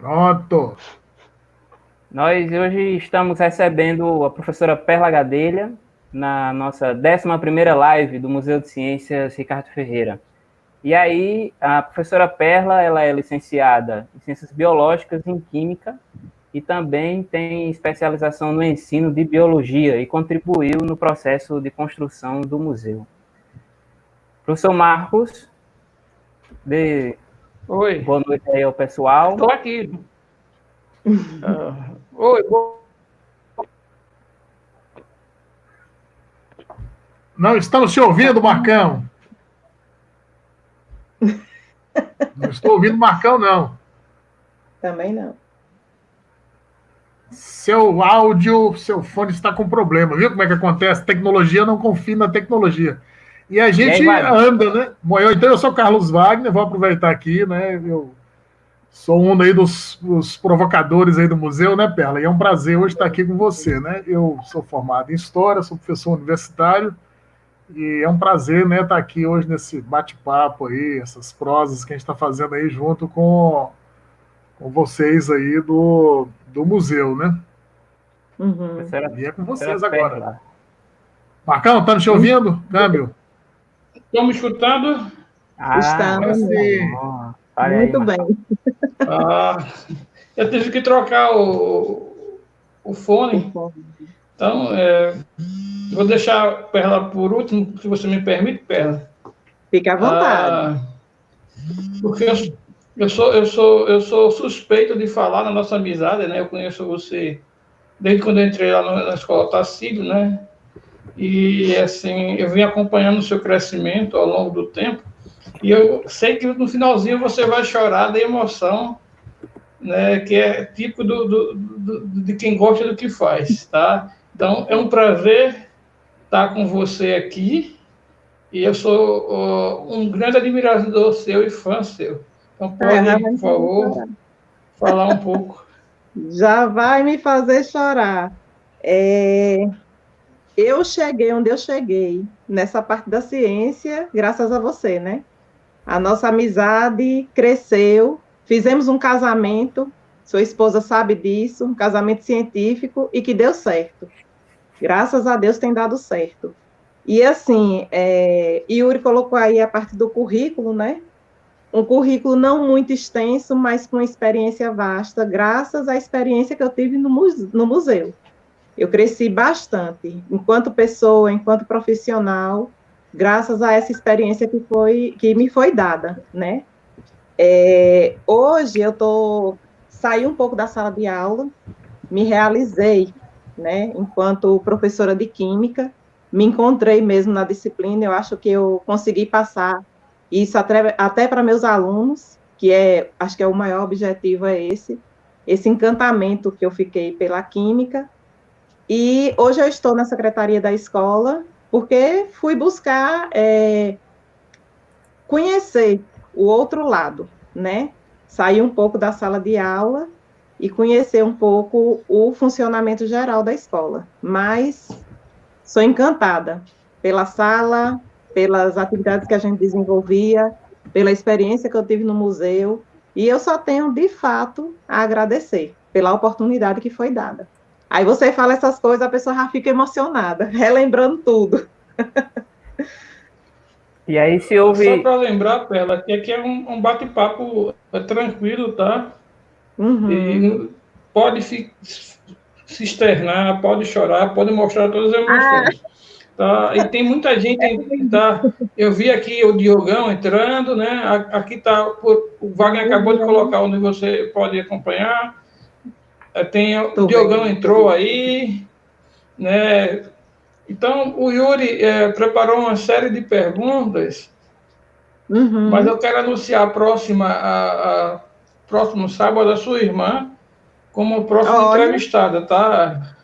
Pronto. Nós hoje estamos recebendo a professora Perla Gadelha na nossa 11ª live do Museu de Ciências Ricardo Ferreira. E aí, a professora Perla, ela é licenciada em Ciências Biológicas e em Química e também tem especialização no ensino de Biologia e contribuiu no processo de construção do museu. Professor Marcos, Oi. Boa noite aí ao pessoal. Estou aqui. Oi, Não estamos te ouvindo, Marcão. Não estou ouvindo Marcão, não. Também não. Seu áudio, seu fone está com problema. Viu como é que acontece? Tecnologia, não confie na tecnologia. E a gente anda, né? Então, eu sou Carlos Wagner, vou aproveitar aqui, né? Eu sou um aí dos provocadores aí do museu, né, Perla? E é um prazer hoje estar aqui com você, né? Eu sou formado em História, sou professor universitário, e é um prazer, né, estar aqui hoje nesse bate-papo aí, essas prosas que a gente está fazendo aí junto com vocês aí do museu, né? Uhum. E é com vocês agora. Marcão, tá te ouvindo? Câmbio. Estão me escutando? Estamos. Muito bem. Eu tive que trocar o fone. Então, vou deixar a Perla por último, se você me permite, Perla. Fique à vontade. Porque eu sou suspeito de falar na nossa amizade, né? Eu conheço você desde quando eu entrei lá na escola Tacílio, né? E, assim, eu vim acompanhando o seu crescimento ao longo do tempo, e eu sei que no finalzinho você vai chorar da emoção, né? Que é típico de quem gosta do que faz, tá? Então, é um prazer estar com você aqui, e eu sou um grande admirador seu e fã seu. Então, pode, por favor, falar um pouco. Já vai me fazer chorar. Eu cheguei onde eu cheguei, nessa parte da ciência, graças a você, né? A nossa amizade cresceu, fizemos um casamento, sua esposa sabe disso, um casamento científico, e que deu certo. Graças a Deus tem dado certo. E assim, Yuri colocou aí a parte do currículo, né? Um currículo não muito extenso, mas com experiência vasta, graças à experiência que eu tive no museu. Eu cresci bastante, enquanto pessoa, enquanto profissional, graças a essa experiência que me foi dada, né? Hoje eu saí um pouco da sala de aula, me realizei, né? Enquanto professora de Química, me encontrei mesmo na disciplina, eu acho que eu consegui passar isso até para meus alunos, acho que o maior objetivo é esse encantamento que eu fiquei pela Química. E hoje eu estou na secretaria da escola, porque fui buscar conhecer o outro lado, né? Sair um pouco da sala de aula e conhecer um pouco o funcionamento geral da escola. Mas sou encantada pela sala, pelas atividades que a gente desenvolvia, pela experiência que eu tive no museu, e eu só tenho, de fato, a agradecer pela oportunidade que foi dada. Aí você fala essas coisas, a pessoa já fica emocionada, relembrando tudo. E aí se ouve... Só para lembrar, Perla, que aqui é um bate-papo tranquilo, tá? Uhum. E pode se externar, pode chorar, pode mostrar todas as emoções. Tá? E tem muita gente, tá? Eu vi aqui o Diogão entrando, né? Aqui está, o Wagner acabou de colocar onde você pode acompanhar. Tem o Diogão entrou aí, né? Então, o Yuri preparou uma série de perguntas, mas eu quero anunciar próximo sábado a sua irmã como próxima entrevistada, tá?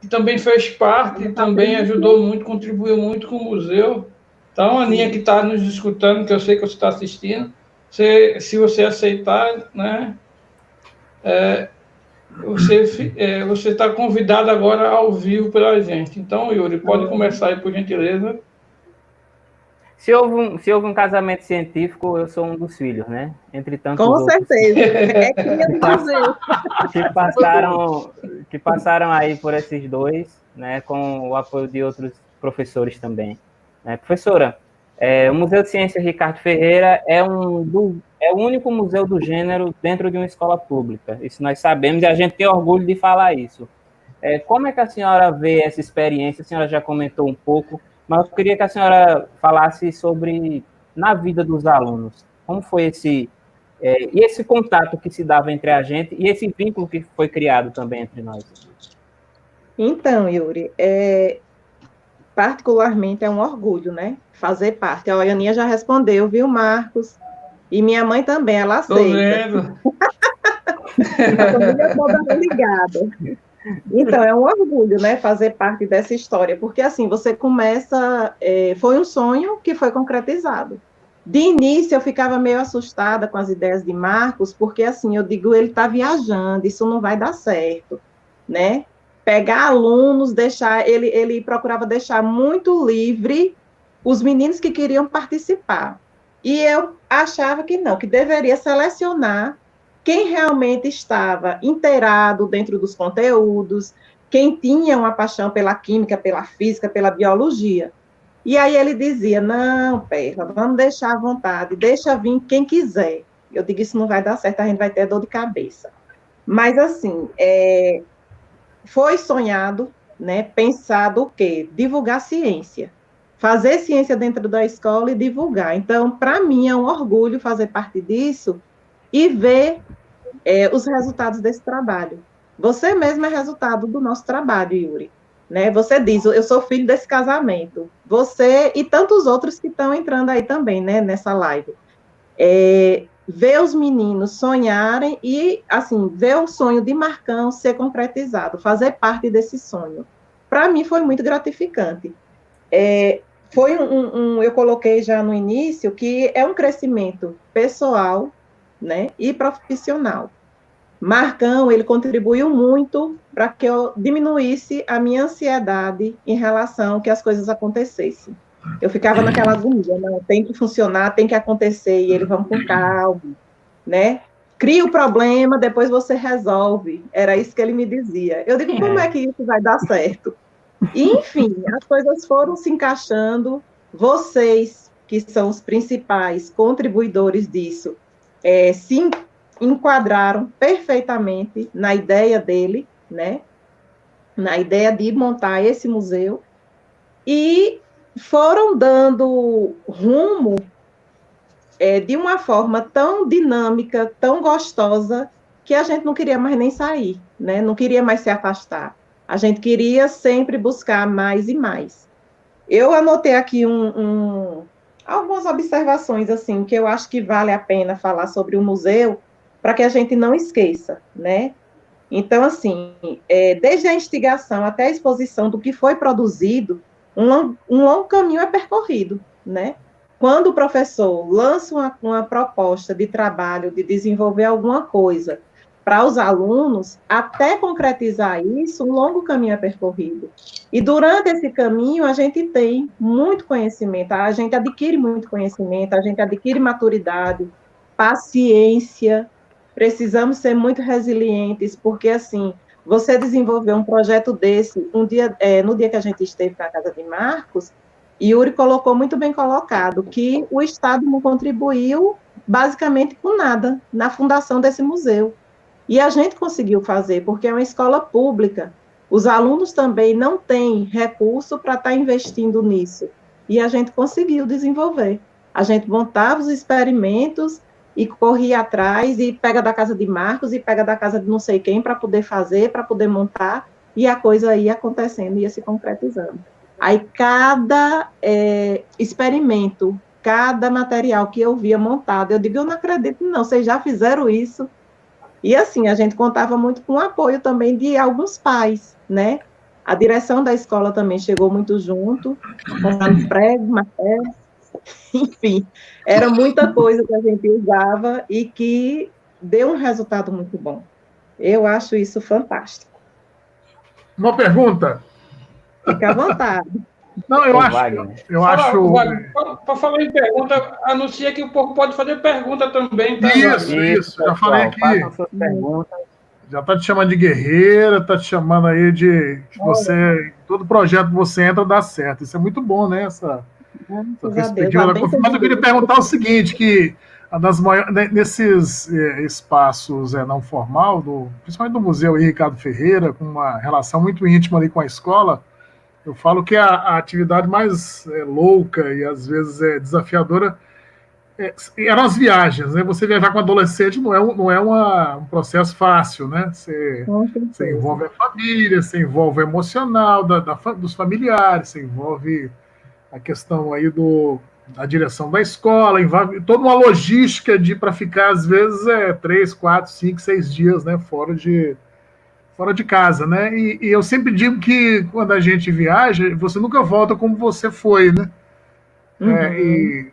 Que também fez parte, também ajudou muito, contribuiu muito com o museu. Então, a Aninha que está nos escutando, que eu sei que você está assistindo, se você aceitar, né? Você está convidado agora ao vivo pela gente. Então, Yuri, pode começar aí, por gentileza. Se houve um casamento científico, eu sou um dos filhos, né? Entre tantos Com outros certeza. É cria do museu. que passaram aí por esses dois, né? Com o apoio de outros professores também. Né? Professora, o Museu de Ciências Ricardo Ferreira é o único museu do gênero dentro de uma escola pública. Isso nós sabemos e a gente tem orgulho de falar isso. Como é que a senhora vê essa experiência? A senhora já comentou um pouco, mas eu queria que a senhora falasse sobre na vida dos alunos. Como foi e esse contato que se dava entre a gente e esse vínculo que foi criado também entre nós? Então, Yuri, particularmente é um orgulho, né? Fazer parte. A Aninha já respondeu, viu, Marcos? E minha mãe também, ela aceita. Tô vendo. A família toda ligada. Então, é um orgulho, né, fazer parte dessa história, porque, assim, você começa, foi um sonho que foi concretizado. De início, eu ficava meio assustada com as ideias de Marcos, porque, assim, eu digo, ele está viajando, isso não vai dar certo, né? Pegar alunos, ele procurava deixar muito livre os meninos que queriam participar. E eu achava que não, que deveria selecionar quem realmente estava inteirado dentro dos conteúdos, quem tinha uma paixão pela química, pela física, pela biologia. E aí ele dizia, não, Perla, vamos deixar à vontade, deixa vir quem quiser. Eu digo, isso não vai dar certo, a gente vai ter dor de cabeça. Mas, assim, foi sonhado, né, pensado o quê? Divulgar ciência. Fazer ciência dentro da escola e divulgar. Então, para mim, é um orgulho fazer parte disso e ver os resultados desse trabalho. Você mesmo é resultado do nosso trabalho, Yuri. Né? Você diz, eu sou filho desse casamento. Você e tantos outros que estão entrando aí também, né, nessa live. Ver os meninos sonharem e, assim, ver o sonho de Marcão ser concretizado, fazer parte desse sonho. Para mim foi muito gratificante. Foi eu coloquei já no início que é um crescimento pessoal, né, e profissional. Marcão, ele contribuiu muito para que eu diminuísse a minha ansiedade em relação que as coisas acontecessem. Eu ficava naquela agonia, não, tem que funcionar, tem que acontecer, e ele, vamos com calma, né? Cria o problema, depois você resolve. Era isso que ele me dizia. Eu digo, como é que isso vai dar certo? E, enfim, as coisas foram se encaixando. Vocês, que são os principais contribuidores disso, se enquadraram perfeitamente na ideia dele, né? Na ideia de montar esse museu, e foram dando rumo de uma forma tão dinâmica, tão gostosa, que a gente não queria mais nem sair, né? Não queria mais se afastar. A gente queria sempre buscar mais e mais. Eu anotei aqui algumas observações, assim, que eu acho que vale a pena falar sobre o museu, para que a gente não esqueça, né? Então, assim, desde a instigação até a exposição do que foi produzido, um longo caminho é percorrido, né? Quando o professor lança uma proposta de trabalho, de desenvolver alguma coisa para os alunos, até concretizar isso, um longo caminho é percorrido. E durante esse caminho, a gente tem muito conhecimento, a gente adquire muito conhecimento, a gente adquire maturidade, paciência. Precisamos ser muito resilientes, porque, assim, você desenvolveu um projeto desse, no dia que a gente esteve na casa de Marcos, Yuri colocou muito bem colocado, que o Estado não contribuiu basicamente com nada na fundação desse museu. E a gente conseguiu fazer, porque é uma escola pública. Os alunos também não têm recurso para estar investindo nisso. E a gente conseguiu desenvolver. A gente montava os experimentos e corria atrás, e pega da casa de Marcos, e pega da casa de não sei quem, para poder fazer, para poder montar, e a coisa ia acontecendo, ia se concretizando. Aí, cada experimento, cada material que eu via montado, eu digo, eu não acredito, não, vocês já fizeram isso? E, assim, a gente contava muito com o apoio também de alguns pais, né? A direção da escola também chegou muito junto, comprando prego, martelo, enfim, era muita coisa que a gente usava e que deu um resultado muito bom. Eu acho isso fantástico. Uma pergunta. Fica à vontade. Não, Para falar em pergunta, anuncia que o povo pode fazer pergunta também. Tá, isso. Já falei aqui. Façam suas perguntas. Já tá te chamando de guerreira, tá te chamando aí de você. Todo projeto que você entra dá certo. Isso é muito bom, né? Essa perspectiva. Mas eu queria perguntar o seguinte: que nesses espaços não formal, principalmente do Museu Ricardo Ferreira, com uma relação muito íntima ali com a escola, eu falo que a atividade mais louca e às vezes desafiadora eram as viagens, né? Você viajar com adolescente não é um processo fácil, né? Você envolve a família, você envolve o emocional dos familiares, você envolve a questão aí da direção da escola, envolve toda uma logística para ficar, às vezes, 3, 4, 5, 6 dias, né? Fora de casa, né? E eu sempre digo que quando a gente viaja, você nunca volta como você foi, né? E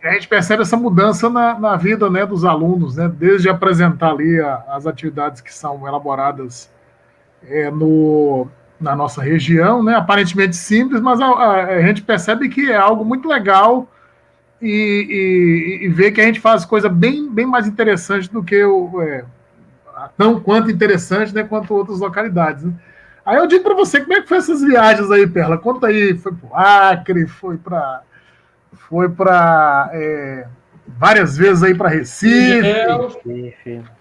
a gente percebe essa mudança na vida, né, dos alunos, né? Desde apresentar ali as atividades que são elaboradas na nossa região, né? Aparentemente simples, mas a gente percebe que é algo muito legal e vê que a gente faz coisa bem mais interessante do que tão quanto interessante, né, quanto outras localidades, né? Aí eu digo para você, como é que foi essas viagens aí, Perla? Conta aí, foi para o Acre, foi para várias vezes aí para Recife,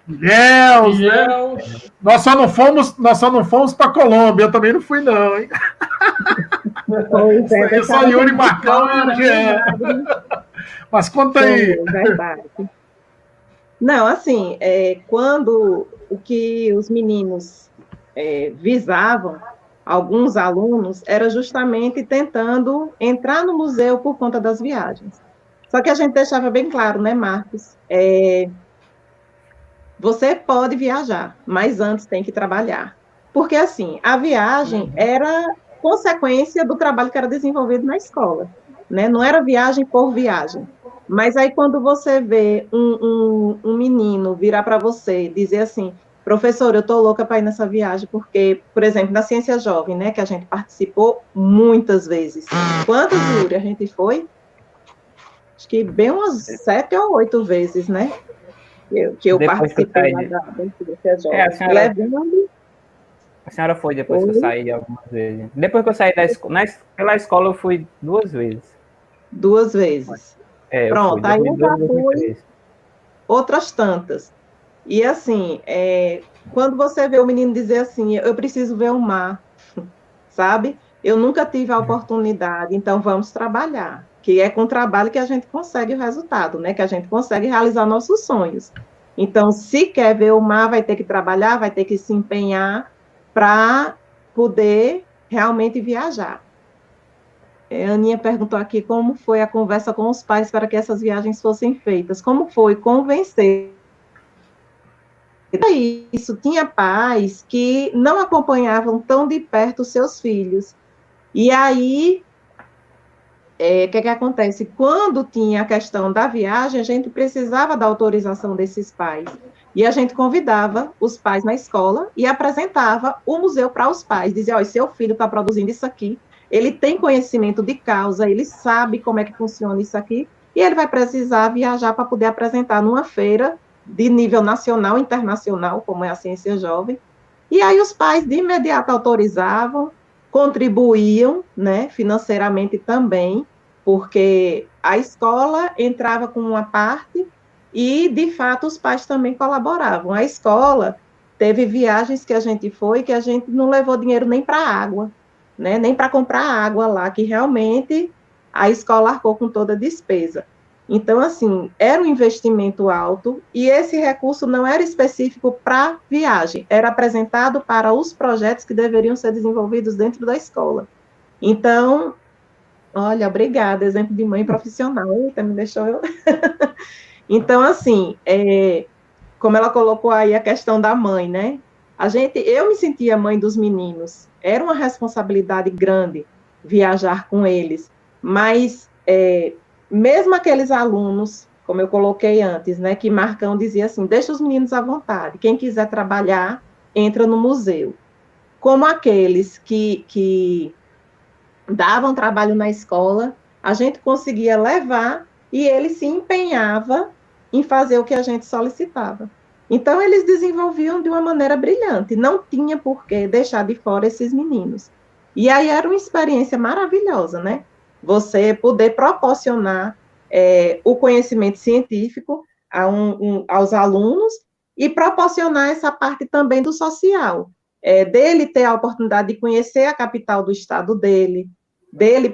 Ilhéus, né? Nós só não fomos para Colômbia, eu também não fui não, hein? Pois é, só Yuri Marcão e o Jean. Mas conta aí. Verdade. Não, assim, quando o que os meninos visavam, alguns alunos, era justamente tentando entrar no museu por conta das viagens. Só que a gente deixava bem claro, né, Marcos? Você pode viajar, mas antes tem que trabalhar. Porque, assim, a viagem era consequência do trabalho que era desenvolvido na escola, né? Não era viagem por viagem. Mas aí, quando você vê um menino virar para você e dizer assim, professor, eu estou louca para ir nessa viagem, porque, por exemplo, na Ciência Jovem, né, que a gente participou muitas vezes. Quantas, Yuri, a gente foi? Acho que bem umas 7 ou 8 vezes, né? Que eu participei da Ciência Jovem. A senhora foi depois que eu saí algumas vezes. Depois que eu saí pela escola, eu fui 2 vezes. 2 vezes. Pronto, aí eu já fui outras tantas. E assim, quando você vê o menino dizer assim, eu preciso ver o mar, sabe? Eu nunca tive a oportunidade, então vamos trabalhar. Que é com o trabalho que a gente consegue o resultado, né? Que a gente consegue realizar nossos sonhos. Então, se quer ver o mar, vai ter que trabalhar, vai ter que se empenhar para poder realmente viajar. A Aninha perguntou aqui como foi a conversa com os pais para que essas viagens fossem feitas. Como foi convencer? Isso, tinha pais que não acompanhavam tão de perto os seus filhos. E aí, o que acontece? Quando tinha a questão da viagem, a gente precisava da autorização desses pais. E a gente convidava os pais na escola e apresentava o museu para os pais. Dizia, olha, seu filho está produzindo isso aqui, ele tem conhecimento de causa, ele sabe como é que funciona isso aqui, e ele vai precisar viajar para poder apresentar numa feira de nível nacional e internacional, como é a Ciência Jovem. E aí os pais de imediato autorizavam, contribuíam, né, financeiramente também, porque a escola entrava com uma parte e, de fato, os pais também colaboravam. A escola teve viagens que a gente foi que a gente não levou dinheiro nem para água, né, nem para comprar água lá, que realmente a escola arcou com toda a despesa. Então, assim, era um investimento alto e esse recurso não era específico para viagem, era apresentado para os projetos que deveriam ser desenvolvidos dentro da escola. Então, olha, obrigada, exemplo de mãe profissional, eita, me deixou eu... Então, assim, como ela colocou aí a questão da mãe, né? Eu me sentia mãe dos meninos, era uma responsabilidade grande viajar com eles, mas mesmo aqueles alunos, como eu coloquei antes, né, que Marcão dizia assim, deixa os meninos à vontade, quem quiser trabalhar, entra no museu. Como aqueles que davam trabalho na escola, a gente conseguia levar e ele se empenhava em fazer o que a gente solicitava. Então, eles desenvolviam de uma maneira brilhante, não tinha por que deixar de fora esses meninos. E aí era uma experiência maravilhosa, né? Você poder proporcionar o conhecimento científico aos alunos e proporcionar essa parte também do social, dele ter a oportunidade de conhecer a capital do estado dele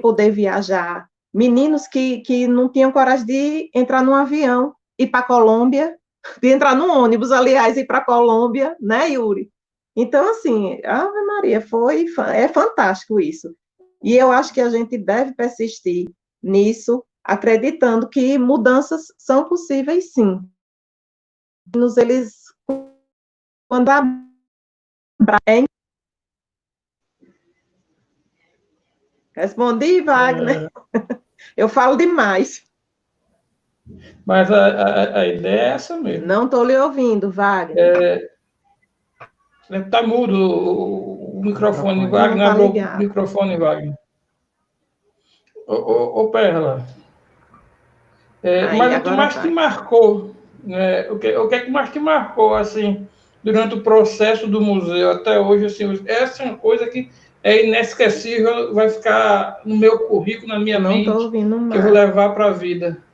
poder viajar, meninos que não tinham coragem de entrar num avião, ir para a Colômbia, de entrar num ônibus, aliás, ir para a Colômbia, né, Yuri? Então, assim, Ave Maria, é fantástico isso. E eu acho que a gente deve persistir nisso, acreditando que mudanças são possíveis, sim. Eles, quando abrem... Respondi, Wagner. Eu falo demais. Mas a ideia é essa mesmo. Não estou lhe ouvindo, Wagner. Está mudo o microfone, Wagner. Abriu o microfone, Wagner. Ô, Perla. Mas o que mais te marcou, né? O que é que mais te marcou, assim, durante o processo do museu até hoje, assim, essa é uma coisa que é inesquecível, vai ficar no meu currículo, na minha mente, que eu vou levar para a vida.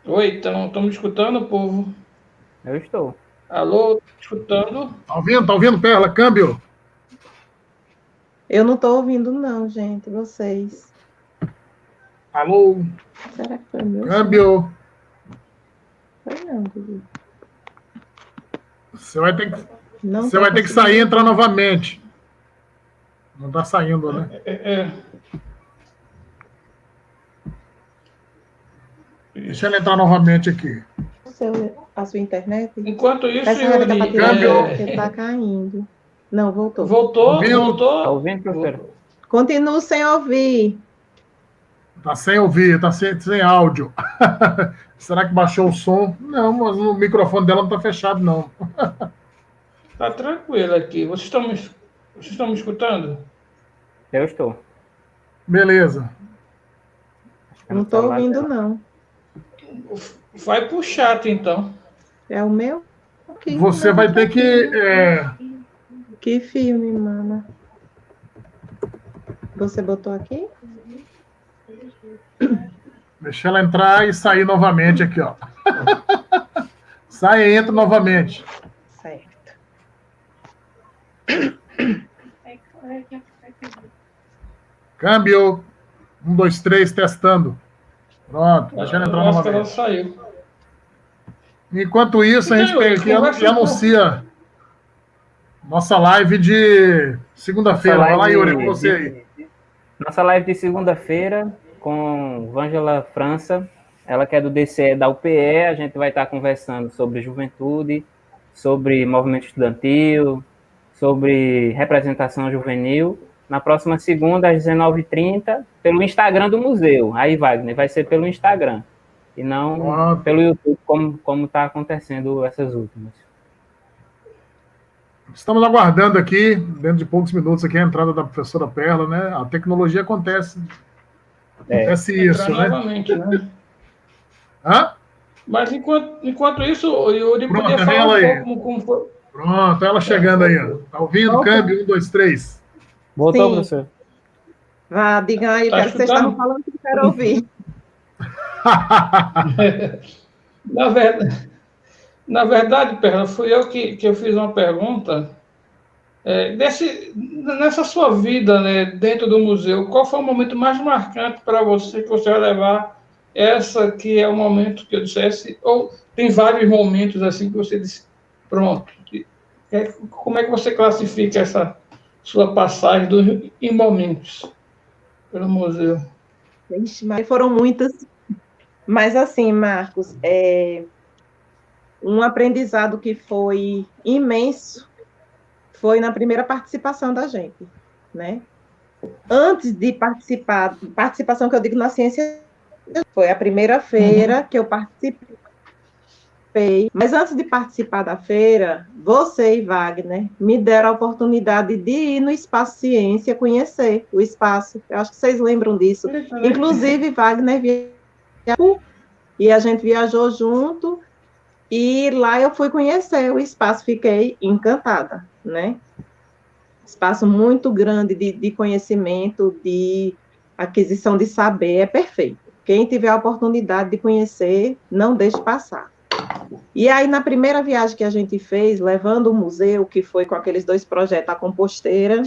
Oi, estão me escutando, povo? Eu estou. Alô, escutando? Tá ouvindo, Perla? Câmbio? Eu não estou ouvindo, não, gente, vocês. Alô? Será que foi meu? Câmbio? Foi não, Dudu. Você vai ter que sair e entrar novamente. Não está saindo, né? Deixa ele entrar novamente aqui. A sua internet? Enquanto isso, Yuri... Está caindo. Não, voltou. Voltou? Está ouvindo, professor? Continuo sem ouvir. Está sem ouvir, está sem áudio. Será que baixou o som? Não, mas o microfone dela não está fechado, não. Está tranquilo aqui. Vocês estão me escutando? Eu estou. Beleza. Não estou ouvindo, não. Vai pro chat, então. É o meu? Você vai ter que... Que filme, mama? Você botou aqui? Deixa ela entrar e sair novamente aqui, ó. Sai e entra novamente. Certo. Câmbio. 1, 2, 3, testando. Pronto, deixa ela entrar novamente. Ela saiu. Enquanto isso, a gente pega aqui e anuncia nossa live de segunda-feira. Vai lá, Yuri, com você aí. Nossa live de segunda-feira com Vângela França, ela que é do DCE da UPE, a gente vai estar conversando sobre juventude, sobre movimento estudantil, sobre representação juvenil, na próxima segunda, às 19h30, pelo Instagram do museu. Aí, Wagner, vai ser pelo Instagram, e não pelo YouTube, como está acontecendo essas últimas. Estamos aguardando aqui, dentro de poucos minutos, aqui a entrada da professora Perla, né? A tecnologia acontece isso, né? Novamente, né? Hã? Mas enquanto isso, o Yuri podia falar um pouco como foi. Pronto, ela chegando aí, ó. Tá ouvindo? Câmbio, 1, 2, 3. Voltou, professor. Vá, diga aí, Tá quero que vocês estavam falando que eu quero ouvir. Na verdade, Perla, fui eu que eu fiz uma pergunta. Nessa sua vida, né, dentro do museu, qual foi o momento mais marcante para você que você vai levar essa que é o momento que eu dissesse, ou tem vários momentos assim que você disse, pronto. Como é que você classifica essa sua passagem em momentos pelo museu? Ixi, mas foram muitas. Mas assim, Marcos, um aprendizado que foi imenso foi na primeira participação da gente, né? Antes de participação que eu digo na ciência, foi a primeira feira que eu participei participei, mas antes de participar da feira, você e Wagner me deram a oportunidade de ir no Espaço Ciência, conhecer o espaço. Eu acho que vocês lembram disso. Inclusive, Wagner viajou e a gente viajou junto, e lá eu fui conhecer o espaço, fiquei encantada, né? Espaço muito grande de conhecimento, de aquisição de saber, é perfeito. Quem tiver a oportunidade de conhecer, não deixe passar. E aí, na primeira viagem que a gente fez, levando o museu, que foi com aqueles 2 projetos, a composteira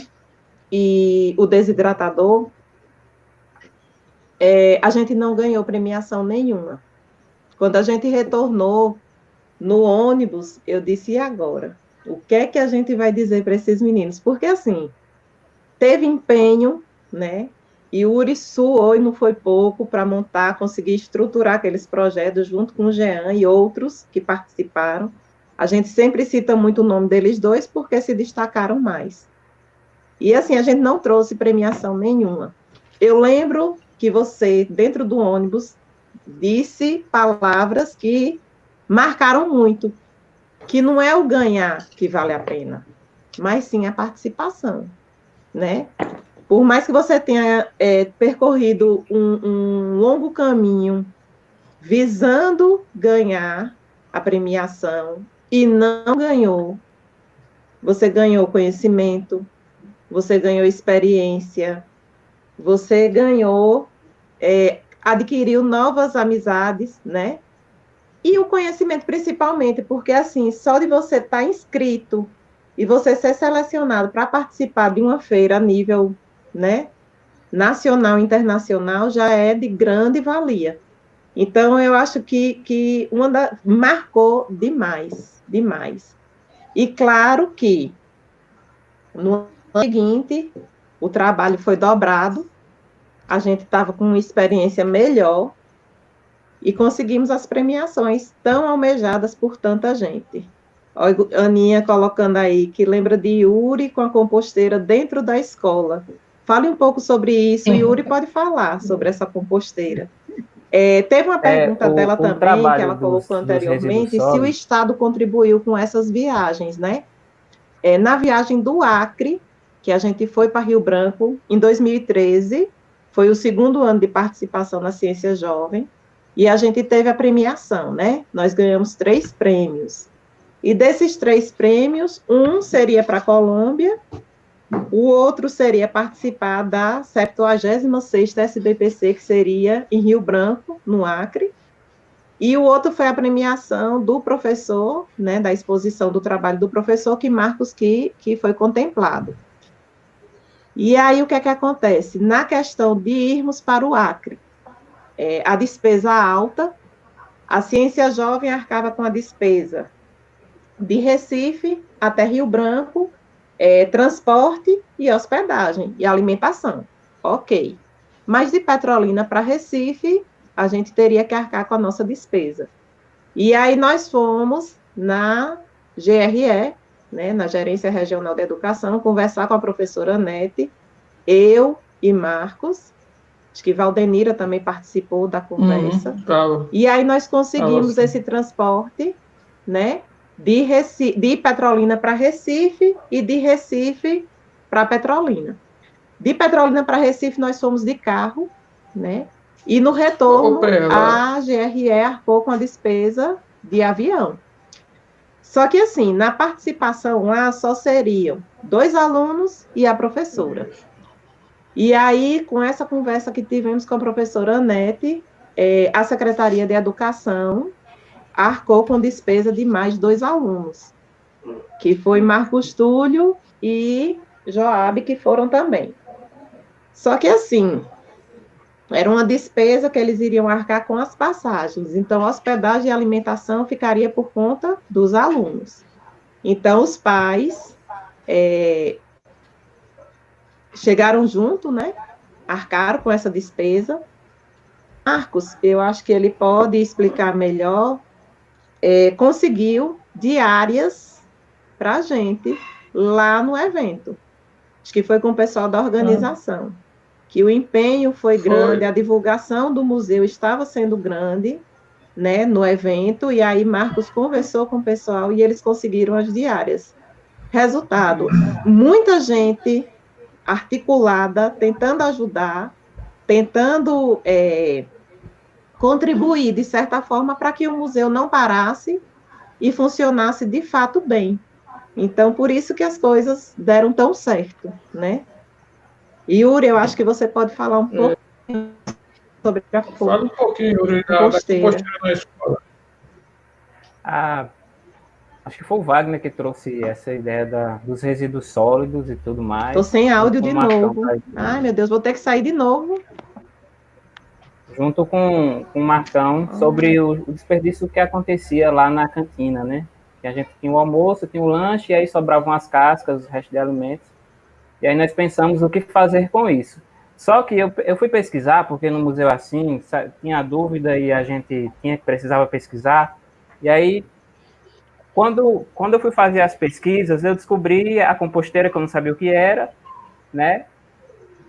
e o desidratador, a gente não ganhou premiação nenhuma. Quando a gente retornou no ônibus, eu disse, e agora? O que é que a gente vai dizer para esses meninos? Porque, assim, teve empenho, né? E o Uri suou e não foi pouco para montar, conseguir estruturar aqueles projetos junto com o Jean e outros que participaram. A gente sempre cita muito o nome deles 2 porque se destacaram mais. E assim, a gente não trouxe premiação nenhuma. Eu lembro que você, dentro do ônibus, disse palavras que marcaram muito, que não é o ganhar que vale a pena, mas sim a participação, né? Por mais que você tenha percorrido um longo caminho visando ganhar a premiação e não ganhou, você ganhou conhecimento, você ganhou experiência, você ganhou, adquiriu novas amizades, né? E o conhecimento principalmente, porque assim, só de você estar inscrito e você ser selecionado para participar de uma feira a nível, né, nacional e internacional já é de grande valia. Então, eu acho que marcou demais, demais. E claro que no ano seguinte, o trabalho foi dobrado, a gente estava com uma experiência melhor e conseguimos as premiações tão almejadas por tanta gente. Olha, Aninha colocando aí que lembra de Yuri com a composteira dentro da escola. Fale um pouco sobre isso, Yuri pode falar sobre essa composteira. Teve uma pergunta dela também, que ela colocou anteriormente, se o Estado contribuiu com essas viagens, né? Na viagem do Acre, que a gente foi para Rio Branco, em 2013, foi o 2º ano de participação na Ciência Jovem, e a gente teve a premiação, né? Nós ganhamos 3 prêmios. E desses 3 prêmios, um seria para a Colômbia, o outro seria participar da 76ª SBPC, que seria em Rio Branco, no Acre, e o outro foi a premiação do professor, né, da exposição do trabalho do professor, que Marcos que foi contemplado. E aí, o que é que acontece? Na questão de irmos para o Acre, a despesa alta, a Ciência Jovem arcava com a despesa de Recife até Rio Branco, transporte e hospedagem e alimentação. Ok. Mas de Petrolina para Recife, a gente teria que arcar com a nossa despesa. E aí nós fomos na GRE, né, na Gerência Regional de Educação, conversar com a professora Anete, eu e Marcos, acho que Valdenira também participou da conversa, e aí nós conseguimos esse transporte, né, de Petrolina para Recife e de Recife para Petrolina. De Petrolina para Recife nós fomos de carro, né, e no retorno a GRE arcou com a despesa de avião. Só que assim, na participação lá só seriam 2 alunos e a professora. E aí, com essa conversa que tivemos com a professora Anete, a Secretaria de Educação arcou com despesa de mais 2 alunos, que foi Marcos Túlio e Joabe, que foram também. Só que assim, era uma despesa que eles iriam arcar com as passagens, então hospedagem e alimentação ficaria por conta dos alunos. Então, os pais chegaram junto, né? Arcaram com essa despesa. Marcos, eu acho que ele pode explicar melhor, conseguiu diárias para a gente lá no evento. Acho que foi com o pessoal da organização. Que o empenho foi grande, a divulgação do museu estava sendo grande, né, no evento, e aí Marcos conversou com o pessoal e eles conseguiram as diárias. Resultado, muita gente articulada, tentando ajudar, tentando contribuir, de certa forma, para que o museu não parasse e funcionasse de fato bem. Então, por isso que as coisas deram tão certo, né? Yuri, eu acho que você pode falar um pouco sobre a Fala um pouquinho, Yuri, da composteira na escola. Acho que foi o Wagner que trouxe essa ideia dos resíduos sólidos e tudo mais. Estou sem áudio de novo. Ai, meu Deus, vou ter que sair de novo. Junto com o Marcão, sobre o desperdício que acontecia lá na cantina, né? Que a gente tinha o almoço, tinha o lanche, e aí sobravam as cascas, os restos de alimentos. E aí nós pensamos o que fazer com isso. Só que eu fui pesquisar, porque no museu assim, tinha dúvida e a gente precisava pesquisar. E aí, quando eu fui fazer as pesquisas, eu descobri a composteira, que eu não sabia o que era, né?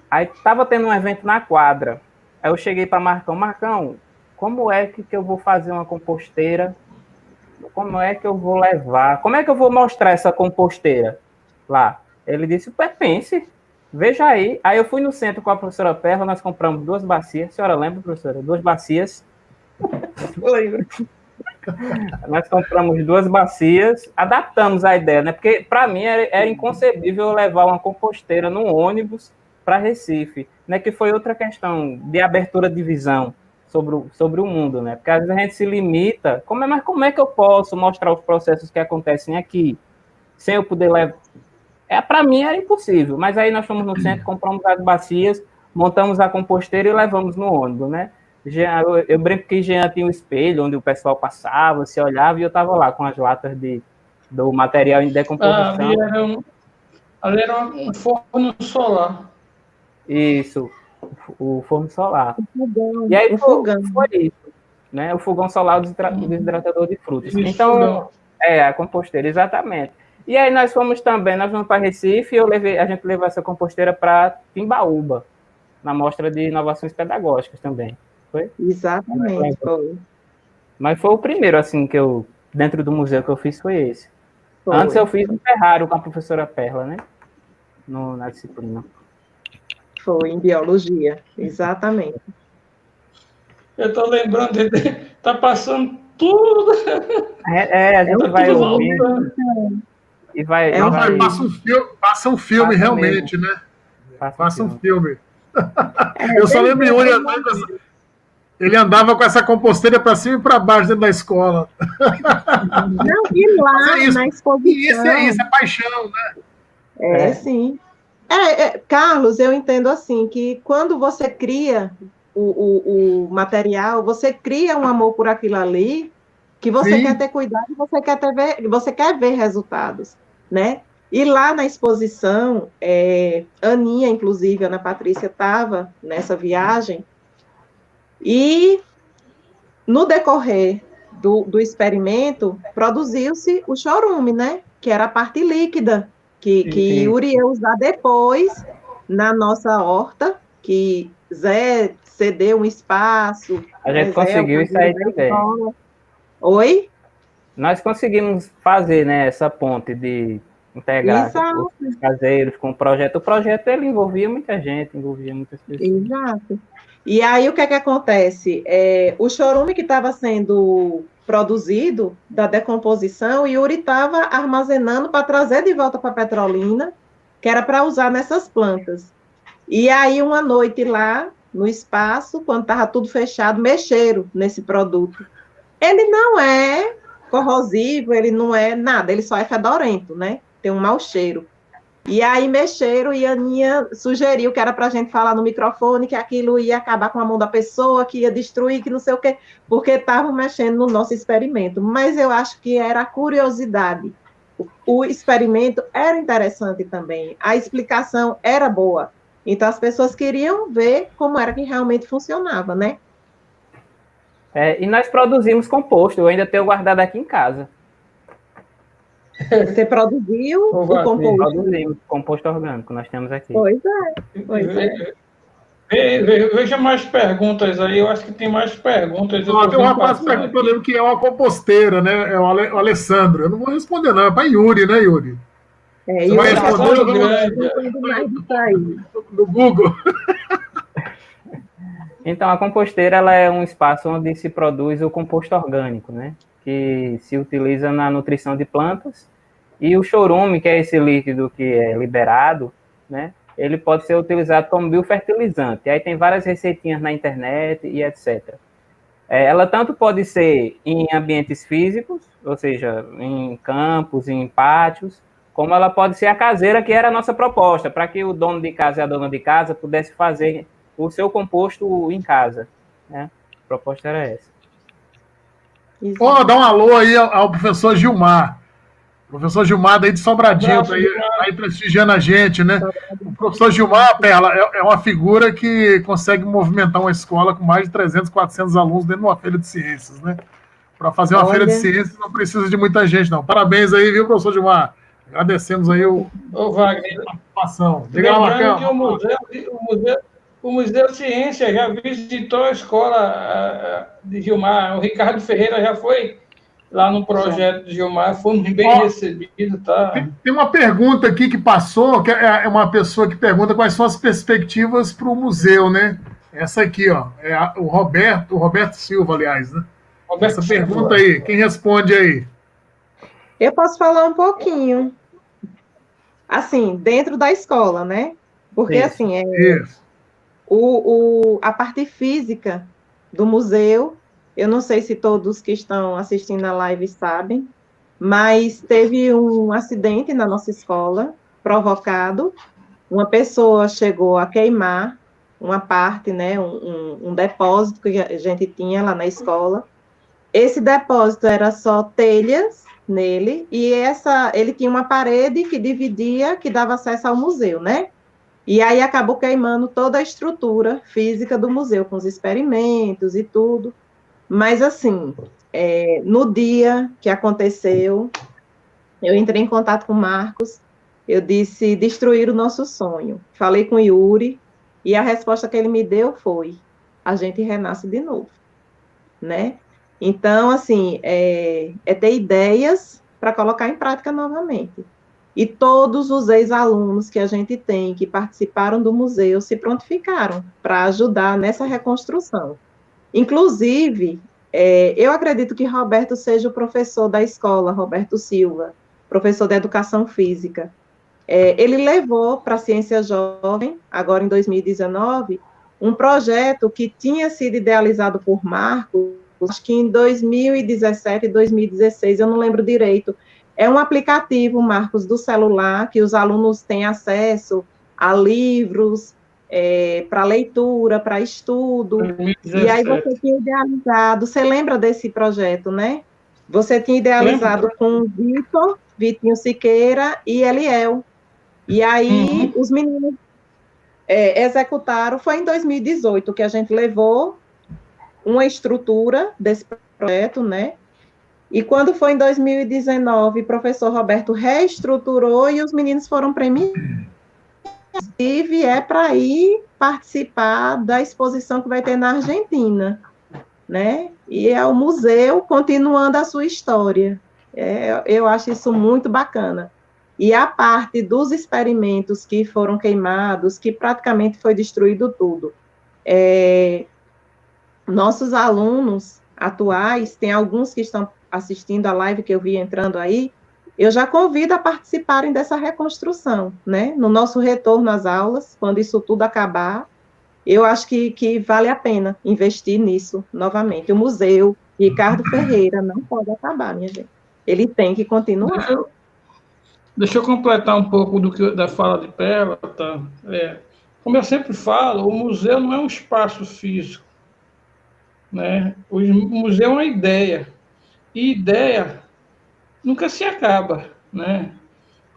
Aí estava tendo um evento na quadra. Aí eu cheguei para Marcão, como é que eu vou fazer uma composteira? Como é que eu vou levar? Como é que eu vou mostrar essa composteira lá? Ele disse, pense, veja aí. Aí eu fui no centro com a professora Perla, nós compramos 2 bacias. A senhora lembra, professora? 2 bacias. Eu lembro. Nós compramos 2 bacias, adaptamos a ideia, né? Porque para mim era inconcebível eu levar uma composteira num ônibus para Recife, né? Que foi outra questão de abertura de visão sobre o mundo, né? Porque às vezes a gente se limita, mas como é que eu posso mostrar os processos que acontecem aqui, sem eu poder levar? Para mim era impossível, mas aí nós fomos no centro, compramos as bacias, montamos a composteira e levamos no ônibus, né? Eu brinco que Jean tinha um espelho onde o pessoal passava, se olhava, e eu estava lá com as latas do material em decomposição. Ali era um forno solar. Isso, o forno solar. Fogão, e aí foi isso, né? O fogão solar do desidratador de frutas. Então, a composteira, exatamente. E aí nós fomos para Recife, e a gente levou essa composteira para Timbaúba, na mostra de inovações pedagógicas também. Foi? Exatamente, foi. Mas foi o primeiro, assim, que eu, dentro do museu que eu fiz, foi esse. Foi. Antes eu fiz um terrário com a professora Perla, né? Na disciplina. Foi, em biologia, exatamente. Eu estou lembrando, tá passando tudo. A gente vai ouvindo. E vai. Passa um filme realmente, mesmo. Né? Passa um filme. Eu só lembro de Yuri ele andava com essa composteira para cima e para baixo dentro da escola. Não, e lá na exposição. Isso é paixão, né? Sim. Carlos, eu entendo assim, que quando você cria o material, você cria um amor por aquilo ali, que você quer ter cuidado, você quer ver resultados, né? E lá na exposição, Aninha, inclusive, Ana Patrícia, estava nessa viagem, e no decorrer do experimento, produziu-se o chorume, né? Que era a parte líquida, que Yuri ia usar depois na nossa horta, que Zé cedeu um espaço. A gente conseguiu isso aí também. Oi? Nós conseguimos fazer, né, essa ponte de integrar os caseiros com o projeto. O projeto ele envolvia muita gente, envolvia muitas pessoas. Exato. E aí o que acontece? O chorume que estava sendo produzido da decomposição, Yuri estava armazenando para trazer de volta para Petrolina, que era para usar nessas plantas. E aí uma noite lá no espaço, quando estava tudo fechado, mexeram nesse produto. Ele não é corrosivo, ele não é nada, ele só é fedorento, né? Tem um mau cheiro. E aí mexeram e a Aninha sugeriu que era para a gente falar no microfone que aquilo ia acabar com a mão da pessoa, que ia destruir, que não sei o quê, porque estavam mexendo no nosso experimento. Mas eu acho que era a curiosidade. O experimento era interessante também, a explicação era boa. Então as pessoas queriam ver como era que realmente funcionava, né? E nós produzimos composto, eu ainda tenho guardado aqui em casa. Você produziu o composto? Produzimos composto orgânico, nós temos aqui. Pois é. Veja mais perguntas aí, eu acho que tem mais perguntas. Tem um rapaz perguntando que é uma composteira, né? É o Alessandro. Eu não vou responder, não. É para Yuri, né, Yuri? Você vai responder no Google. Então, a composteira ela é um espaço onde se produz o composto orgânico, né? Que se utiliza na nutrição de plantas. E o chorume, que é esse líquido que é liberado, né? Ele pode ser utilizado como biofertilizante. Aí tem várias receitinhas na internet e etc. Ela tanto pode ser em ambientes físicos, ou seja, em campos, em pátios, como ela pode ser a caseira, que era a nossa proposta, para que o dono de casa e a dona de casa pudesse fazer o seu composto em casa, né? A proposta era essa. Dá um alô aí ao professor Gilmar. O professor Gilmar daí de Sobradinho, tá aí prestigiando a gente, né? O professor Gilmar, Perla, é uma figura que consegue movimentar uma escola com mais de 300, 400 alunos dentro de uma feira de ciências, né? Para fazer uma feira de ciências não precisa de muita gente, não. Parabéns aí, viu, professor Gilmar? Agradecemos aí Wagner, a participação. Diga lá, Marcão. O Museu de Ciência já visitou a escola de Gilmar. O Ricardo Ferreira já foi lá no projeto de Gilmar, fomos bem recebidos, tá? Tem uma pergunta aqui que passou, que é uma pessoa que pergunta quais são as perspectivas para o museu, né? Essa aqui, ó, é o Roberto Silva, aliás, né? Essa pergunta aí, quem responde aí? Eu posso falar um pouquinho. Assim, dentro da escola, né? Porque, assim, a parte física do museu, eu não sei se todos que estão assistindo a live sabem, mas teve um acidente na nossa escola, provocado. Uma pessoa chegou a queimar uma parte, né, um depósito que a gente tinha lá na escola. Esse depósito era só telhas nele, e ele tinha uma parede que dividia, que dava acesso ao museu, né? E aí acabou queimando toda a estrutura física do museu, com os experimentos e tudo. Mas, assim, no dia que aconteceu, eu entrei em contato com o Marcos, eu disse, destruir o nosso sonho. Falei com o Yuri, e a resposta que ele me deu foi, a gente renasce de novo, né? Então, assim, é ter ideias para colocar em prática novamente. E todos os ex-alunos que a gente tem, que participaram do museu, se prontificaram para ajudar nessa reconstrução. Inclusive, eu acredito que Roberto seja o professor da escola, Roberto Silva, professor de Educação Física. Ele levou para a Ciência Jovem, agora em 2019, um projeto que tinha sido idealizado por Marcos, acho que em 2017 e 2016, eu não lembro direito. É um aplicativo, Marcos, do celular, que os alunos têm acesso a livros, para leitura, para estudo, 2017. E aí você tinha idealizado, você lembra desse projeto, né? Você tinha idealizado com Vitinho Siqueira e Eliel, e aí os meninos executaram, foi em 2018 que a gente levou uma estrutura desse projeto, né? E quando foi em 2019, o professor Roberto reestruturou e os meninos foram premiados. Inclusive, para ir participar da exposição que vai ter na Argentina, né? E é o museu continuando a sua história. Eu acho isso muito bacana. E a parte dos experimentos que foram queimados, que praticamente foi destruído tudo. Nossos alunos atuais, tem alguns que estão assistindo a live que eu vi entrando aí, eu já convido a participarem dessa reconstrução, né? No nosso retorno às aulas, quando isso tudo acabar, eu acho que vale a pena investir nisso novamente. O museu Ricardo Ferreira não pode acabar, minha gente. Ele tem que continuar. Deixa eu completar um pouco da fala de Perla. Tá? Como eu sempre falo, o museu não é um espaço físico, né? O museu é uma ideia. E ideia nunca se acaba, né?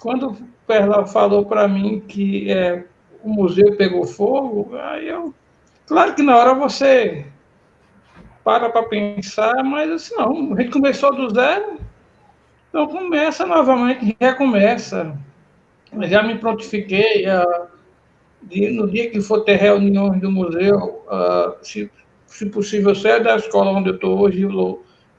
Quando Perla falou para mim que o museu pegou fogo, aí claro que na hora você para pensar, mas assim, não, a gente começou do zero, então começa novamente, recomeça. Já me prontifiquei no dia que for ter reuniões do museu, se possível, sair da escola onde eu estou hoje,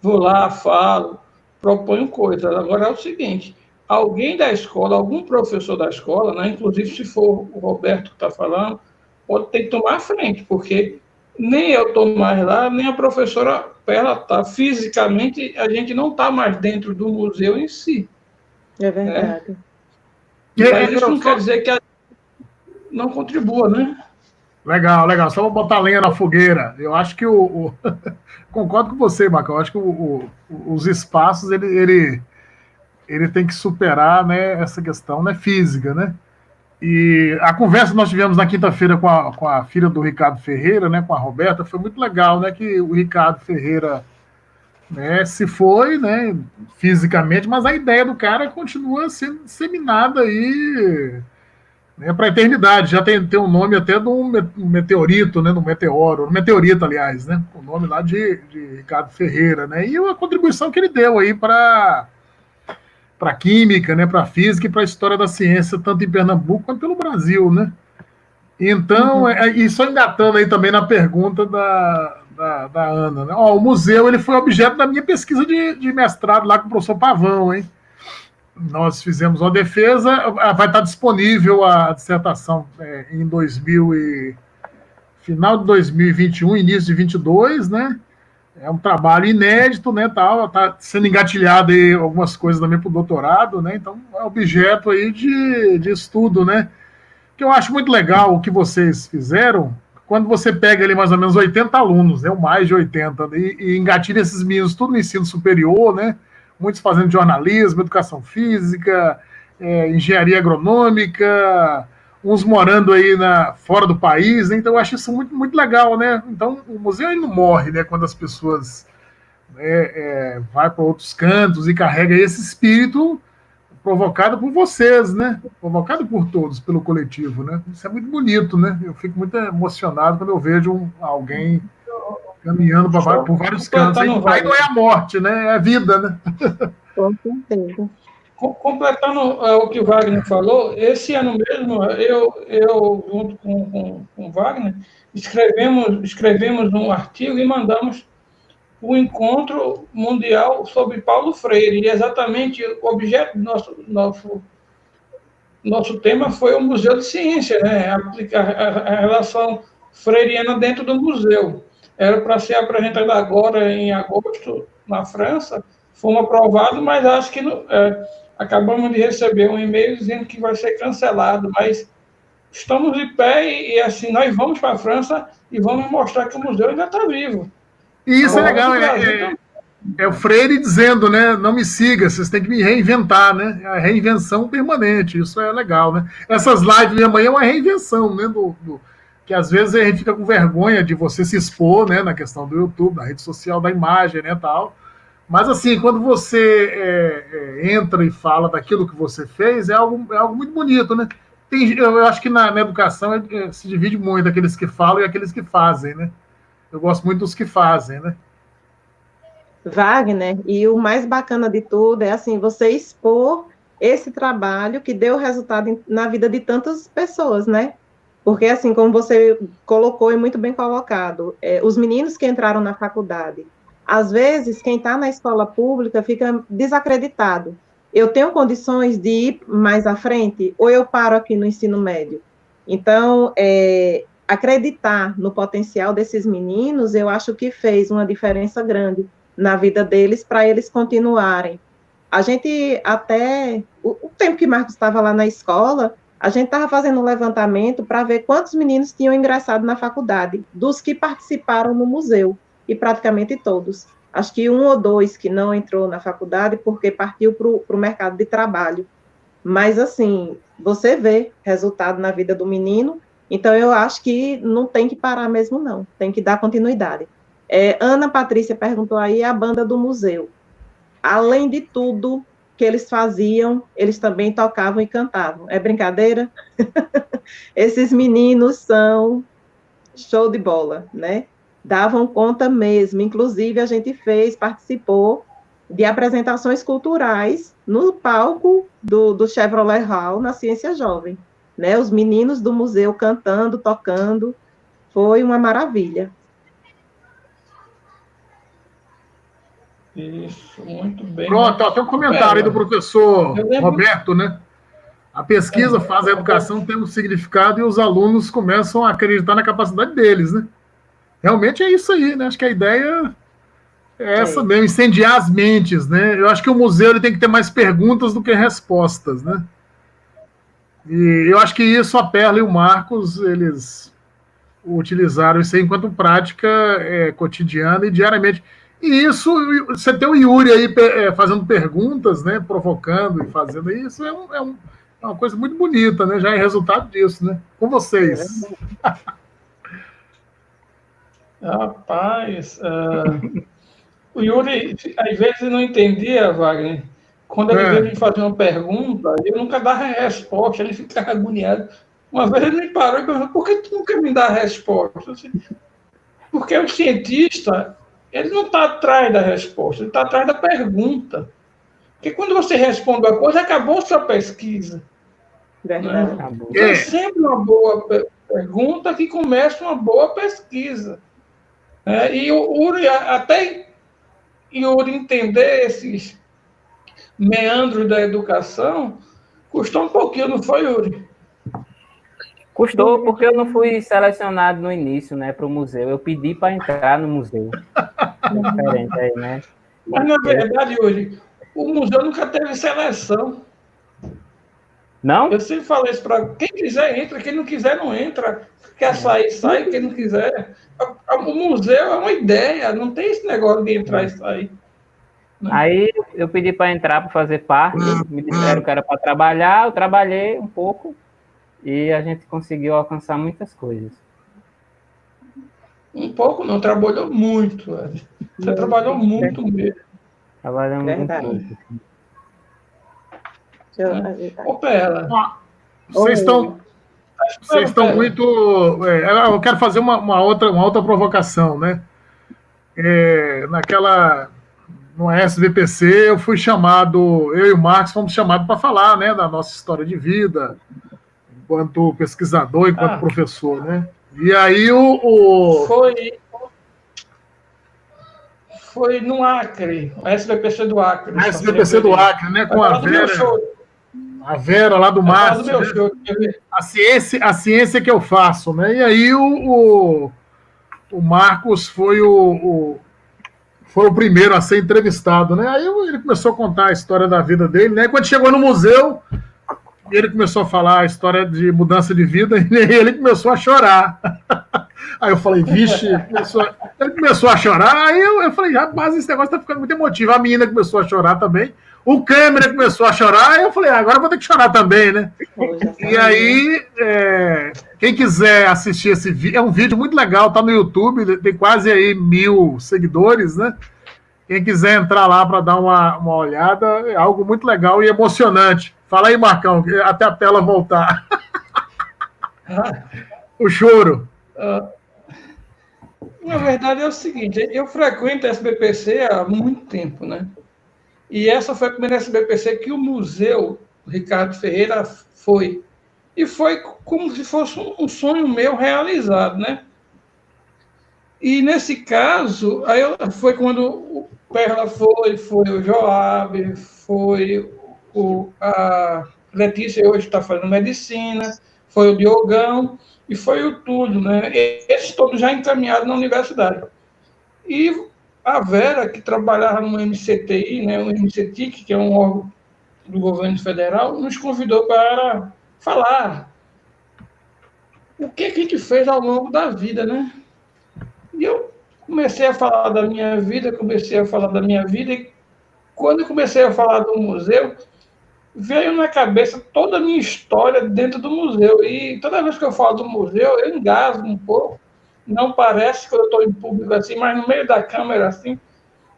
vou lá, falo, proponho coisas. Agora é o seguinte, alguém da escola, algum professor da escola, né, inclusive se for o Roberto que está falando, pode ter que tomar a frente, porque nem eu estou mais lá, nem a professora Perla está. Fisicamente, a gente não está mais dentro do museu em si. É verdade. Né? Mas isso não quer dizer que a não contribua, né? Legal, legal. Só vou botar lenha na fogueira. Eu acho que concordo com você, Marcão. Eu acho que os espaços, ele tem que superar, né, essa questão, né, física, né? E a conversa que nós tivemos na quinta-feira com a filha do Ricardo Ferreira, né, com a Roberta, foi muito legal, né, que o Ricardo Ferreira, né, se foi, né, fisicamente, mas a ideia do cara continua sendo disseminada aí, né, para a eternidade. Já tem um nome até de um meteorito, né, do meteoro, meteorito, aliás, né, o nome lá de Ricardo Ferreira, né, e a contribuição que ele deu aí para a química, né, para a física e para a história da ciência, tanto em Pernambuco quanto pelo Brasil, né? Então, e só engatando aí também na pergunta da Ana, né? O museu ele foi objeto da minha pesquisa de mestrado lá com o professor Pavão, hein? Nós fizemos uma defesa, vai estar disponível a dissertação em final de 2021, início de 2022, né? É um trabalho inédito, né, tal, tá sendo engatilhado aí algumas coisas também para o doutorado, né, então é objeto aí de estudo, né, que eu acho muito legal o que vocês fizeram, quando você pega ali mais ou menos 80 alunos, né, ou mais de 80, e engatilha esses meninos tudo no ensino superior, né, muitos fazendo jornalismo, educação física, engenharia agronômica, uns morando aí fora do país, né? Então eu acho isso muito, muito legal, né? Então o museu ele não morre, né? Quando as pessoas vai para outros cantos e carrega esse espírito provocado por vocês, né? Provocado por todos, pelo coletivo, né? Isso é muito bonito, né? Eu fico muito emocionado quando eu vejo alguém caminhando por vários cantos. Aí não é a morte, né? É a vida, né? Com certeza. Completando o que o Wagner falou, esse ano mesmo, eu junto com o Wagner, escrevemos um artigo e mandamos o Encontro Mundial sobre Paulo Freire, e exatamente o objeto do nosso tema foi o Museu de Ciência, né? A relação freiriana dentro do museu. Era para ser apresentado agora, em agosto, na França, fomos aprovados, mas acho que acabamos de receber um e-mail dizendo que vai ser cancelado, mas estamos de pé e assim, nós vamos para a França e vamos mostrar que o museu ainda está vivo. E isso é legal, é o Freire dizendo, né, não me siga, vocês têm que me reinventar, né, a reinvenção permanente, isso é legal, né. Essas lives de amanhã é uma reinvenção, né, que às vezes a gente fica com vergonha de você se expor, né, na questão do YouTube, na rede social, da imagem, né, tal. Mas, assim, quando você entra e fala daquilo que você fez, é algo muito bonito, né? Eu acho que na educação se divide muito aqueles que falam e aqueles que fazem, né? Eu gosto muito dos que fazem, né? Wagner, e o mais bacana de tudo é, assim, você expor esse trabalho que deu resultado na vida de tantas pessoas, né? Porque, assim, como você colocou e muito bem colocado, os meninos que entraram na faculdade, às vezes, quem está na escola pública fica desacreditado. Eu tenho condições de ir mais à frente ou eu paro aqui no ensino médio? Então, acreditar no potencial desses meninos, eu acho que fez uma diferença grande na vida deles para eles continuarem. A gente até, o tempo que Marcos estava lá na escola, a gente estava fazendo um levantamento para ver quantos meninos tinham ingressado na faculdade, dos que participaram no museu. E praticamente todos. Acho que 1 ou 2 que não entrou na faculdade porque partiu para o mercado de trabalho. Mas, assim, você vê resultado na vida do menino, então eu acho que não tem que parar mesmo, não. Tem que dar continuidade. Ana Patrícia perguntou aí a banda do museu. Além de tudo que eles faziam, eles também tocavam e cantavam. É brincadeira? Esses meninos são show de bola, né? Davam conta mesmo, inclusive a gente participou de apresentações culturais no palco do Chevrolet Hall, na Ciência Jovem. né? Os meninos do museu cantando, tocando, foi uma maravilha. Isso, muito bem. Pronto, ó, tem um comentário aí do professor Roberto, né? A pesquisa faz a educação ter um significado e os alunos começam a acreditar na capacidade deles, né? Realmente é isso aí, né? Acho que a ideia é essa mesmo, incendiar as mentes, né? Eu acho que o museu ele tem que ter mais perguntas do que respostas, né? E eu acho que isso a Perla e o Marcos, eles utilizaram isso aí enquanto prática cotidiana e diariamente. E isso, você tem o Yuri aí fazendo perguntas, né? Provocando e fazendo isso, é uma coisa muito bonita, né? Já é resultado disso, né? Com vocês. Rapaz, o Yuri, às vezes, não entendia, Wagner. Quando ele veio me fazer uma pergunta, eu nunca dava resposta, ele ficava agoniado. Uma vez ele me parou e perguntou, por que tu nunca me dá a resposta? Assim, porque o cientista, ele não está atrás da resposta, ele está atrás da pergunta. Porque quando você responde uma coisa, acabou sua pesquisa. Verdade. Né? É sempre uma boa pergunta que começa uma boa pesquisa. E o Yuri, até Yuri entender esses meandros da educação, custou um pouquinho, não foi, Yuri? Custou porque eu não fui selecionado no início, né, para o museu. Eu pedi para entrar no museu. É diferente aí, né? Mas, na verdade, Yuri, o museu nunca teve seleção. Não? Eu sempre falei isso para quem quiser entra, quem não quiser não entra. Quer sair, sai, quem não quiser. O museu é uma ideia, não tem esse negócio de entrar e sair. Né? Aí eu pedi para entrar, para fazer parte, me disseram que era para trabalhar, eu trabalhei um pouco e a gente conseguiu alcançar muitas coisas. Um pouco não, trabalhou muito. Você trabalhou muito mesmo. Trabalhamos Verdade. Ô, Perla. Vocês estão muito... eu quero fazer uma outra provocação, né? No SBPC, eu fui chamado, eu e o Marcos fomos chamados para falar, né, da nossa história de vida, enquanto pesquisador, enquanto professor, né? E aí Foi no Acre, o SBPC do Acre. A SBPC do Acre, né, com a Vera lá do Márcio, né? A ciência que eu faço, né? E aí o Marcos foi o primeiro a ser entrevistado, né? Aí ele começou a contar a história da vida dele, né? E quando chegou no museu, ele começou a falar a história de mudança de vida e ele começou a chorar. Aí eu falei, vixe, ele começou a chorar, aí eu falei, rapaz, esse negócio tá ficando muito emotivo. A menina começou a chorar também, o câmera começou a chorar, aí eu falei, agora eu vou ter que chorar também, né? E aí, quem quiser assistir esse vídeo, é um vídeo muito legal, tá no YouTube, tem quase aí 1000 seguidores, né? Quem quiser entrar lá para dar uma olhada, é algo muito legal e emocionante. Fala aí, Marcão, até a tela voltar. O choro. Na verdade é o seguinte, eu frequento a SBPC há muito tempo, né? E essa foi a primeira SBPC que o museu Ricardo Ferreira foi. E foi como se fosse um sonho meu realizado, né? E nesse caso, foi quando o Perla foi o Joab, foi a Letícia, hoje está fazendo medicina, foi o Diogão e foi o Túlio, né? Esses todos já encaminhados na universidade. E a Vera, que trabalhava no MCTI, né, o MCTIC, que é um órgão do governo federal, nos convidou para falar o que a gente fez ao longo da vida, né? E eu comecei a falar da minha vida, e quando eu comecei a falar do museu, veio na cabeça toda a minha história dentro do museu. E toda vez que eu falo do museu, eu engasgo um pouco. Não parece que eu estou em público assim, mas no meio da câmera, assim,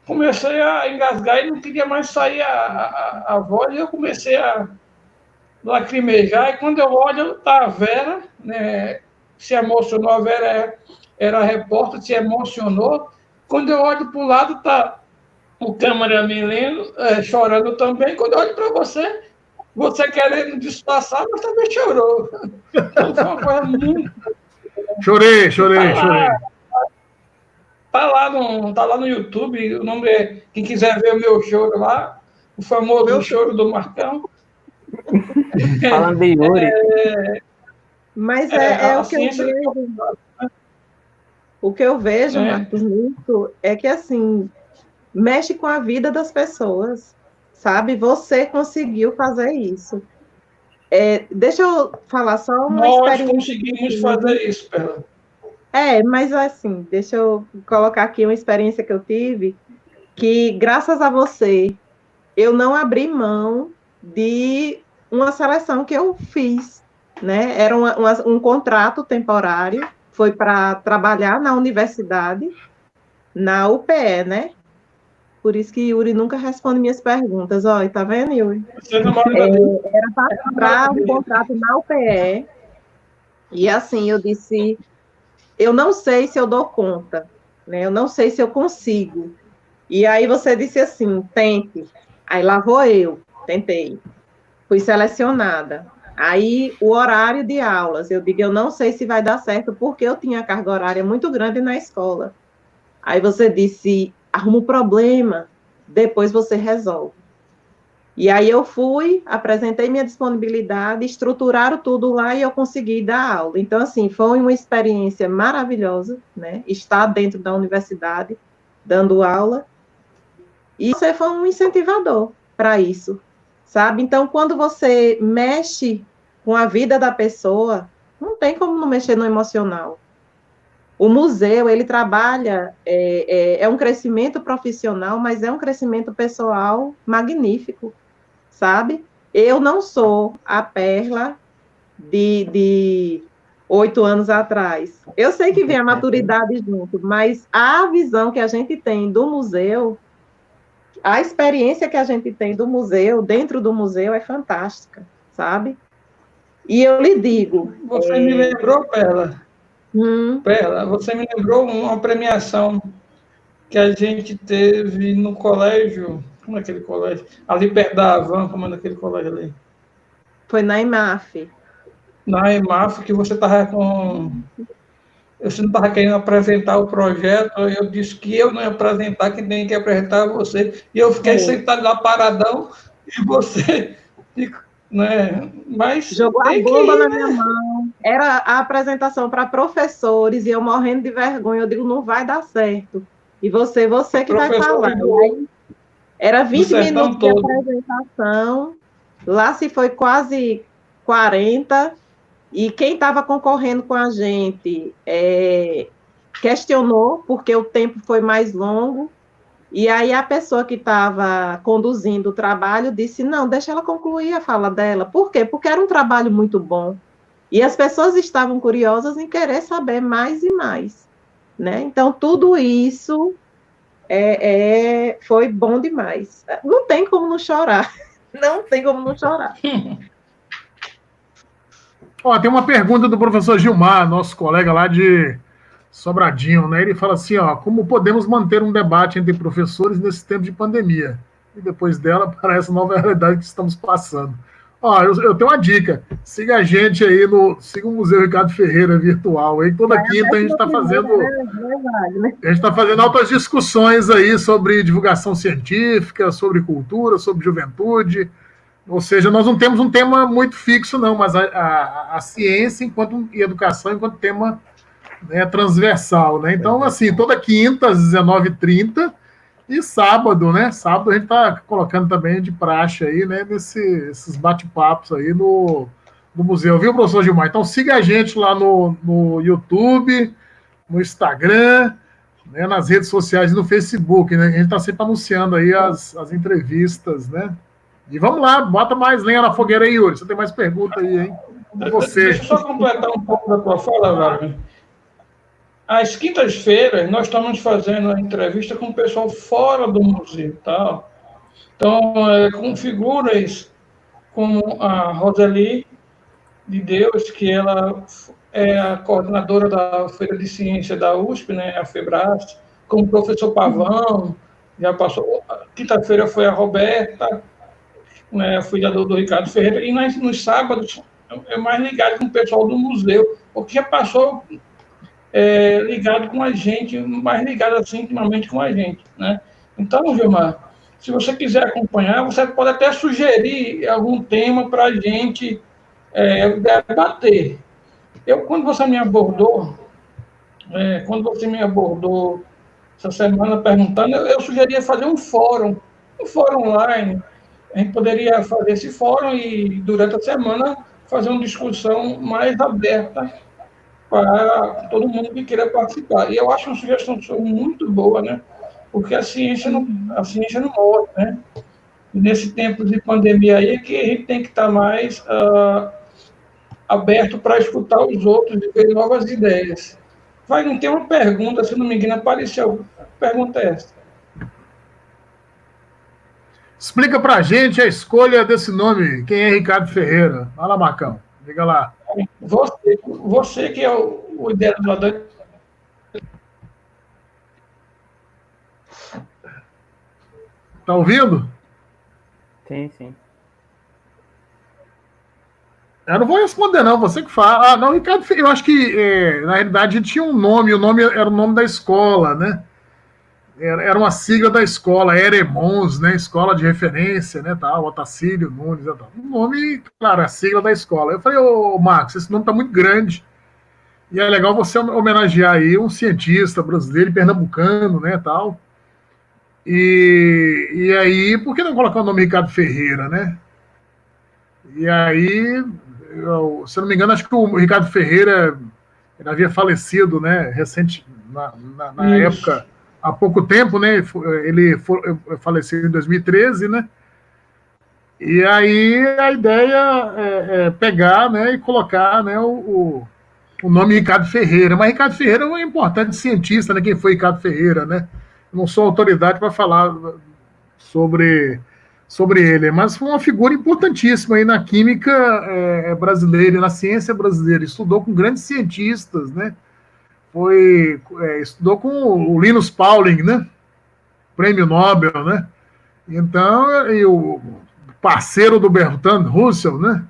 comecei a engasgar e não queria mais sair a voz, e eu comecei a lacrimejar. E quando eu olho, tá a Vera, né, se emocionou, a Vera era a repórter, se emocionou. Quando eu olho para o lado, está o cameraman lendo, chorando também. Quando eu olho para você, você querendo disfarçar, mas também chorou. Então, foi uma coisa muito... Chorei. Tá lá no YouTube, o nome é... Quem quiser ver o meu choro lá, o famoso choro do Marcão. Falando de Yuri. Mas é o que eu vejo. O que eu vejo, Marcos, nisso, é que, assim, mexe com a vida das pessoas, sabe? Você conseguiu fazer isso. Deixa eu falar só uma experiência. Nós conseguimos fazer isso, Perla. Mas assim, deixa eu colocar aqui uma experiência que eu tive, que graças a você, eu não abri mão de uma seleção que eu fiz, né? Era um contrato temporário, foi para trabalhar na universidade, na UPE, né? Por isso que Yuri nunca responde minhas perguntas. Olha, tá vendo, Yuri? Era para um contrato na UPE, e assim, eu disse, eu não sei se eu dou conta, né? Eu não sei se eu consigo. E aí você disse assim, tente. Aí lá vou eu, tentei. Fui selecionada. Aí o horário de aulas, eu digo, eu não sei se vai dar certo, porque eu tinha carga horária muito grande na escola. Aí você disse, arruma um problema, depois você resolve. E aí eu fui, apresentei minha disponibilidade, estruturaram tudo lá e eu consegui dar aula. Então, assim, foi uma experiência maravilhosa, né? Estar dentro da universidade, dando aula. E você foi um incentivador para isso, sabe? Então, quando você mexe com a vida da pessoa, não tem como não mexer no emocional. O museu, ele trabalha, é um crescimento profissional, mas é um crescimento pessoal magnífico, sabe? Eu não sou a Perla de 8 anos atrás. Eu sei que vem a maturidade junto, mas a visão que a gente tem do museu, a experiência que a gente tem do museu, dentro do museu, é fantástica, sabe? E eu lhe digo... Você me lembrou, Perla? Perla, você me lembrou uma premiação que a gente teve no colégio... Como é aquele colégio? Ali perto da Havan, como é aquele colégio ali? Foi na EMAF. Na EMAF, que você estava com... Você não estava querendo apresentar o projeto, eu disse que eu não ia apresentar, quem tem que apresentar é você. E eu fiquei sentado lá paradão, e você... Né? Mas jogou a bomba na minha mão. Era a apresentação para professores, e eu morrendo de vergonha. Eu digo, não vai dar certo. E você que vai falar. Era 20 minutos de apresentação, lá se foi quase 40, e quem estava concorrendo com a gente questionou, porque o tempo foi mais longo, e aí a pessoa que estava conduzindo o trabalho disse, não, deixa ela concluir a fala dela. Por quê? Porque era um trabalho muito bom, e as pessoas estavam curiosas em querer saber mais e mais, né? Então, tudo isso... foi bom demais. Não tem como não chorar. Não tem como não chorar. Tem uma pergunta do professor Gilmar, nosso colega lá de Sobradinho, né? Ele fala assim, como podemos manter um debate entre professores nesse tempo de pandemia? E depois dela, para essa nova realidade que estamos passando. Eu tenho uma dica. Siga a gente aí siga o Museu Ricardo Ferreira virtual. Aí toda quinta a gente está fazendo. A gente está fazendo altas discussões aí sobre divulgação científica, sobre cultura, sobre juventude. Ou seja, nós não temos um tema muito fixo, não, mas a ciência e educação enquanto tema, né, transversal, né? Então, assim, toda quinta, às 19h30, e sábado, né? Sábado a gente está colocando também de praxe aí, né? Nesses bate-papos aí no museu, viu, professor Gilmar? Então siga a gente lá no YouTube, no Instagram, né, nas redes sociais e no Facebook, né? A gente está sempre anunciando aí as entrevistas, né? E vamos lá, bota mais lenha na fogueira aí, Yuri. Você tem mais pergunta aí, hein? Você. Deixa eu só completar um pouco da tua fala, Wagner. Às quintas-feiras, nós estamos fazendo uma entrevista com o pessoal fora do museu, tá? Então, com figuras como a Roseli de Deus, que ela é a coordenadora da Feira de Ciência da USP, né, a FEBRAS, como o professor Pavão, já passou. Quinta-feira foi a Roberta, né, fui do Ricardo Ferreira, e nos sábados é mais ligado com o pessoal do museu, porque já passou ligado com a gente, mais ligado assim intimamente com a gente, né? Então, Gilmar, se você quiser acompanhar, você pode até sugerir algum tema para a gente debater. Quando você me abordou essa semana perguntando, eu sugeria fazer um fórum online. A gente poderia fazer esse fórum e, durante a semana, fazer uma discussão mais aberta para todo mundo que queira participar. E eu acho uma sugestão muito boa, né? Porque a ciência não morre, né? E nesse tempo de pandemia aí é que a gente tem que estar mais aberto para escutar os outros e ver novas ideias. Não tem uma pergunta, se não me engano, apareceu. Pergunta é essa. Explica para a gente a escolha desse nome. Quem é Ricardo Ferreira? Fala, Marcão. Diga lá. Você que é o idealizador. Tá ouvindo? Sim, sim. Eu não vou responder, não. Você que fala. Não, Ricardo Ferreira. Eu acho que, na realidade, tinha um nome. O nome era o nome da escola, né? Era uma sigla da escola, Eremons, né? Escola de referência, né? Tal, Otacílio Nunes, tal. Um nome, claro, a sigla da escola. Eu falei, Marcos, esse nome tá muito grande. E é legal você homenagear aí um cientista brasileiro, pernambucano, né? Tal. E aí, por que não colocar o nome Ricardo Ferreira, né? E aí, se eu não me engano, acho que o Ricardo Ferreira ele havia falecido, né? Recente, na época. Há pouco tempo, né? Ele faleceu em 2013, né? E aí a ideia é pegar, né, e colocar, né, o nome Ricardo Ferreira. Mas Ricardo Ferreira é um importante cientista, né? Quem foi Ricardo Ferreira, né? Eu não sou autoridade para falar sobre ele, mas foi uma figura importantíssima aí na química brasileira e na ciência brasileira. Estudou com grandes cientistas, né? Estudou com o Linus Pauling, né? Prêmio Nobel, né? Então, e o parceiro do Bertrand Russell, né?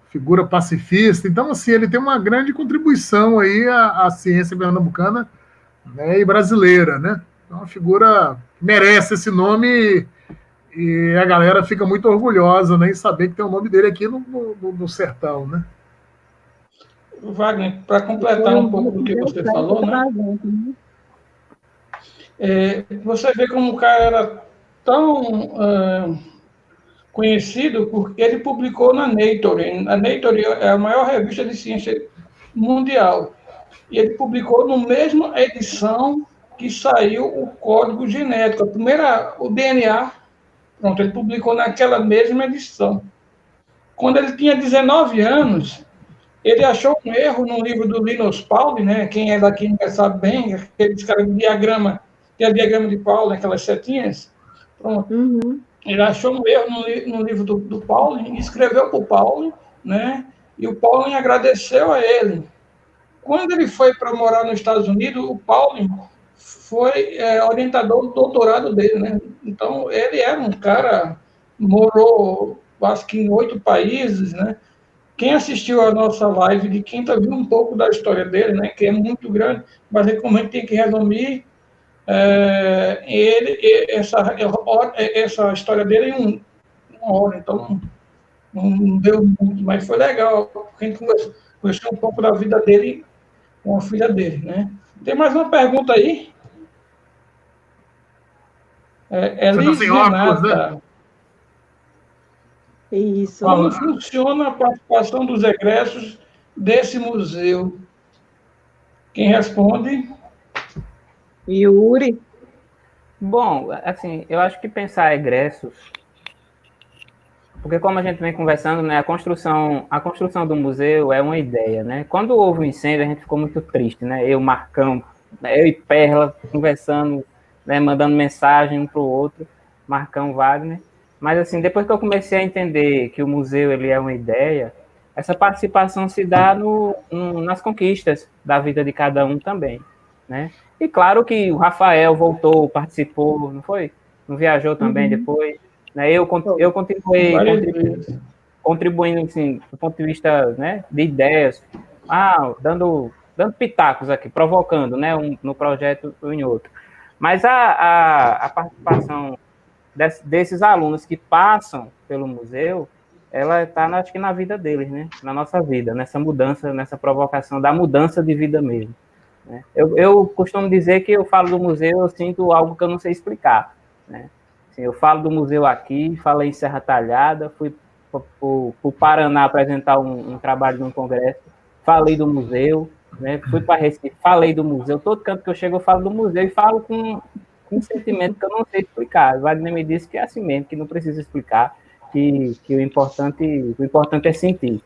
Figura pacifista. Então, assim, ele tem uma grande contribuição aí à ciência pernambucana, né, e brasileira, né? Então, uma figura que merece esse nome e a galera fica muito orgulhosa, né, em saber que tem o nome dele aqui no sertão, né? Wagner, para completar um pouco do que você falou, né? Você vê como o cara era tão conhecido porque ele publicou na Nature. A Nature é a maior revista de ciência mundial. E ele publicou na mesma edição que saiu o código genético, o DNA. Pronto, ele publicou naquela mesma edição. Quando ele tinha 19 anos, ele achou um erro no livro do Linus Pauling, né? Quem é da química sabe bem, ele descreve diagrama, tem o diagrama de Pauling, aquelas setinhas. Pronto. Uhum. Ele achou um erro no livro do Pauling, escreveu para o Pauling, né? E o Pauling agradeceu a ele. Quando ele foi para morar nos Estados Unidos, o Pauling foi orientador do doutorado dele, né? Então, ele era um cara, morou, acho que em 8 países, né? Quem assistiu a nossa live de quinta viu um pouco da história dele, né? Que é muito grande, mas como a gente tem que resumir essa história dele em uma hora, então não deu muito, mas foi legal, porque a gente conheceu um pouco da vida dele com a filha dele, né? Tem mais uma pergunta aí? Elis Renata. Né? Isso. Como funciona a participação dos egressos desse museu? Quem responde? Yuri. Bom, assim, eu acho que pensar egressos, porque como a gente vem conversando, né, a construção do museu é uma ideia, né? Quando houve um incêndio, a gente ficou muito triste, né? Marcão, eu e Perla conversando, né, mandando mensagem um para o outro, Marcão, Wagner. Mas, assim, depois que eu comecei a entender que o museu ele é uma ideia, essa participação se dá nas conquistas da vida de cada um também, né? E claro que o Rafael voltou, participou, não foi? Não viajou também depois? né? Eu continuei contribuindo, assim, do ponto de vista, né, de ideias, dando pitacos aqui, provocando, né, no projeto ou em outro. Mas a participação desses alunos que passam pelo museu, ela está, acho que, na vida deles, né, na nossa vida, nessa mudança, nessa provocação da mudança de vida mesmo. Né? Eu costumo dizer que eu falo do museu, eu sinto algo que eu não sei explicar, né? Assim, eu falo do museu aqui, falei em Serra Talhada, fui para o Paraná apresentar um trabalho num congresso, falei do museu, né? Fui para Recife, falei do museu, todo canto que eu chego eu falo do museu e falo com um sentimento que eu não sei explicar. O Wagner me disse que é assim mesmo, que não precisa explicar, que o importante é sentir.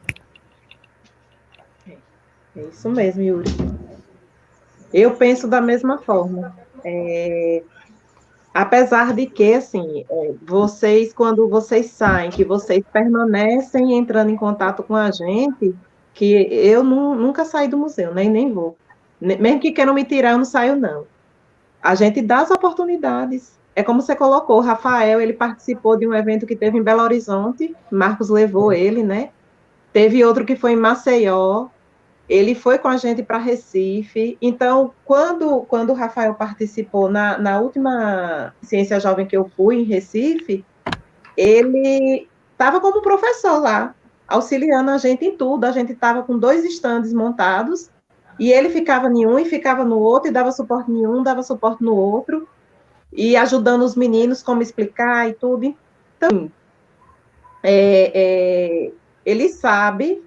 É isso mesmo, Yuri. Eu penso da mesma forma. Apesar de que, assim, vocês, quando vocês saem, que vocês permanecem entrando em contato com a gente, que eu nunca saí do museu, nem vou. Mesmo que queiram me tirar, eu não saio, não. A gente dá as oportunidades. É como você colocou, o Rafael, ele participou de um evento que teve em Belo Horizonte, Marcos levou ele, né? Teve outro que foi em Maceió, ele foi com a gente para Recife. Então, quando o Rafael participou na última Ciência Jovem que eu fui, em Recife, ele estava como professor lá, auxiliando a gente em tudo. A gente estava com 2 estandes montados, e ele ficava em um e ficava no outro, e dava suporte em um, dava suporte no outro, e ajudando os meninos como explicar e tudo. Então, ele sabe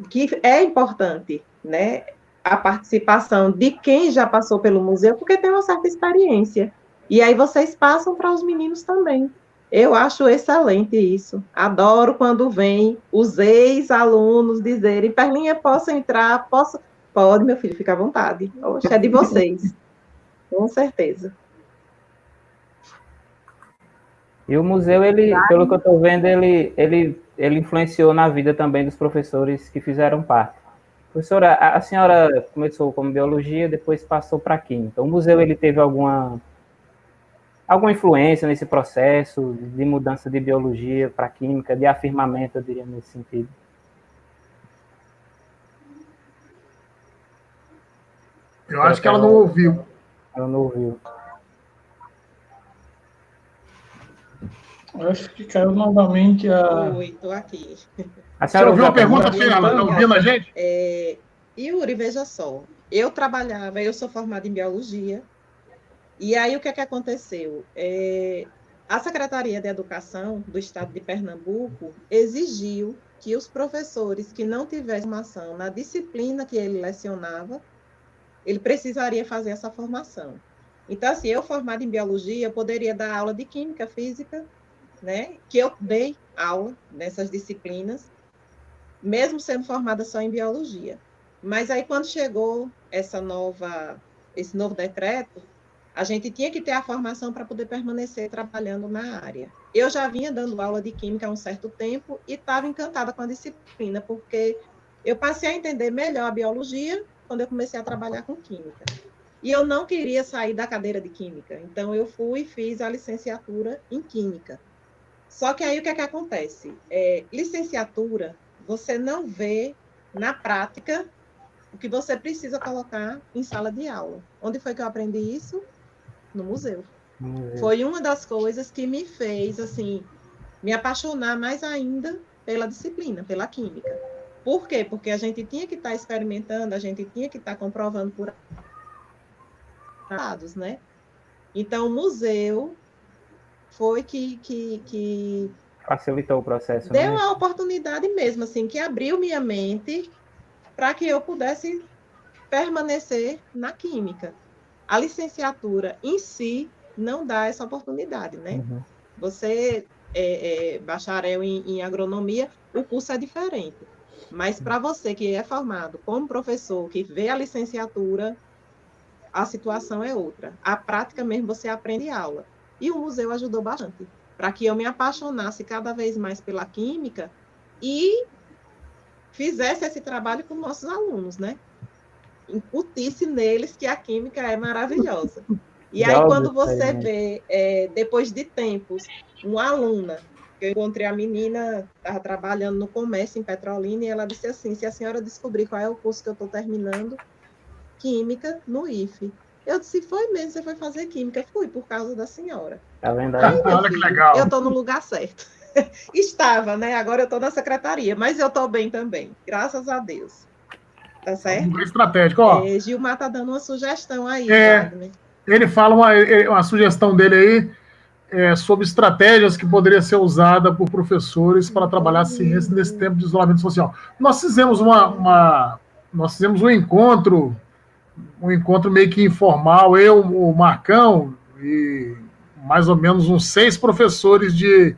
que é importante, né, a participação de quem já passou pelo museu, porque tem uma certa experiência. E aí vocês passam para os meninos também. Eu acho excelente isso. Adoro quando vem os ex-alunos dizerem: Perlinha, posso entrar? Posso? Pode, meu filho, fica à vontade. Oxe, é de vocês. Com certeza. E o museu, pelo que eu estou vendo, ele influenciou na vida também dos professores que fizeram parte. Professora, a senhora começou como biologia, depois passou para química. O museu, ele teve alguma influência nesse processo de mudança de biologia para química, de afirmamento, eu diria, nesse sentido? Eu acho que ela não ouviu. Ela não ouviu. Acho que caiu novamente a... Oi, estou aqui. A senhora ouviu a pergunta, filha? Não ouviu a gente? Yuri, veja só. Eu sou formada em biologia, e aí o que é que aconteceu? A Secretaria de Educação do Estado de Pernambuco exigiu que os professores que não tivessem formação na disciplina que ele lecionava, ele precisaria fazer essa formação. Então, assim, eu formada em biologia, eu poderia dar aula de química, física, né, que eu dei aula nessas disciplinas, mesmo sendo formada só em biologia. Mas aí, quando chegou esse novo decreto, a gente tinha que ter a formação para poder permanecer trabalhando na área. Eu já vinha dando aula de química há um certo tempo e estava encantada com a disciplina, porque eu passei a entender melhor a biologia quando eu comecei a trabalhar com química. E eu não queria sair da cadeira de química, então eu fui e fiz a licenciatura em química. Só que aí o que é que acontece? Licenciatura, você não vê na prática o que você precisa colocar em sala de aula. Onde foi que eu aprendi isso? No museu. Foi uma das coisas que me fez, assim, me apaixonar mais ainda pela disciplina, pela química. Por quê? Porque a gente tinha que estar experimentando, a gente tinha que estar comprovando por dados, né? Então, o museu foi que facilitou o processo, deu uma oportunidade mesmo, assim, que abriu minha mente para que eu pudesse permanecer na química. A licenciatura em si não dá essa oportunidade, né? Uhum. Você bacharel em agronomia, o curso é diferente. Mas para você que é formado como professor, que vê a licenciatura, a situação é outra. A prática mesmo, você aprende aula. E o museu ajudou bastante, para que eu me apaixonasse cada vez mais pela química e fizesse esse trabalho com nossos alunos, né? Incutisse neles que a química é maravilhosa. E aí, quando você vê, depois de tempos, uma aluna, que eu encontrei a menina, estava trabalhando no comércio em Petrolina, e ela disse assim, se a senhora descobrir qual é o curso que eu estou terminando, Química no IFE. Eu disse, foi mesmo, você foi fazer Química? Fui, por causa da senhora. Tá vendo aí? Olha que legal. Eu estou no lugar certo. Estava, né? Agora eu estou na secretaria, mas eu estou bem também, graças a Deus. Tá certo? Um estratégico, ó. Gilmar tá dando uma sugestão aí, Wagner. Ele fala uma sugestão dele aí sobre estratégias que poderia ser usada por professores para trabalhar a ciência nesse tempo de isolamento social. Nós fizemos nós fizemos um encontro meio que informal, eu, o Marcão e mais ou menos uns 6 professores de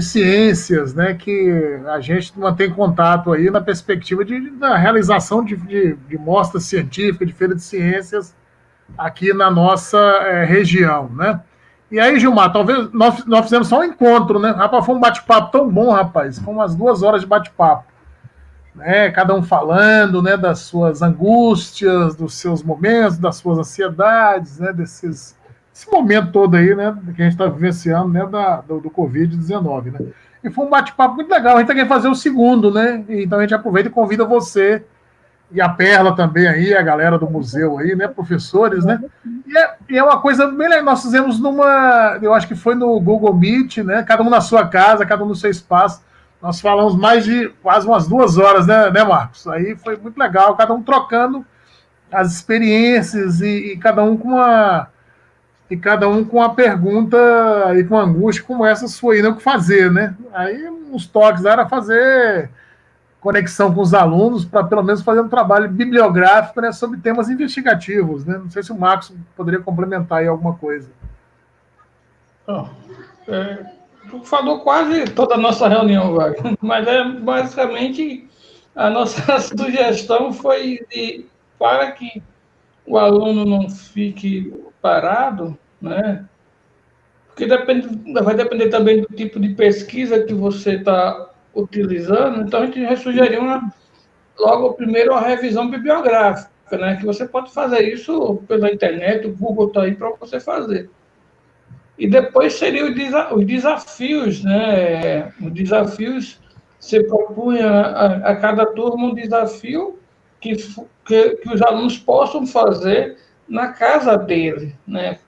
ciências, né, que a gente mantém contato aí na perspectiva da realização de mostras científicas, de feira de ciências aqui na nossa região, né? E aí, Gilmar, talvez nós fizemos só um encontro, né? Rapaz, foi um bate-papo tão bom, rapaz. Foi umas 2 horas de bate-papo, né? Cada um falando, né, das suas angústias, dos seus momentos, das suas ansiedades, né? Esse momento todo aí, né, que a gente está vivenciando, né, do Covid-19, né? E foi um bate-papo muito legal. A gente quer fazer o segundo, né? Então a gente aproveita e convida você e a Perla também aí, a galera do museu aí, né, professores, né? E é uma coisa bem legal. Nós fizemos eu acho que foi no Google Meet, né? Cada um na sua casa, cada um no seu espaço. Nós falamos mais de quase umas 2 horas, né, Marcos? Aí foi muito legal, cada um trocando as experiências e cada um com uma pergunta e com uma angústia como essa sua aí, não o que fazer, né? Aí uns toques era fazer conexão com os alunos para pelo menos fazer um trabalho bibliográfico, né, sobre temas investigativos, né? Não sei se o Marcos poderia complementar aí alguma coisa. Falou quase toda a nossa reunião, Wagner, mas basicamente a nossa sugestão foi para que o aluno não fique parado, né? Porque vai depender também do tipo de pesquisa que você está utilizando, então a gente sugeriu logo primeiro uma revisão bibliográfica, né? Que você pode fazer isso pela internet, o Google está aí para você fazer. E depois seriam os desafios, né? Os desafios, você propunha a cada turma um desafio que os alunos possam fazer na casa dele, né?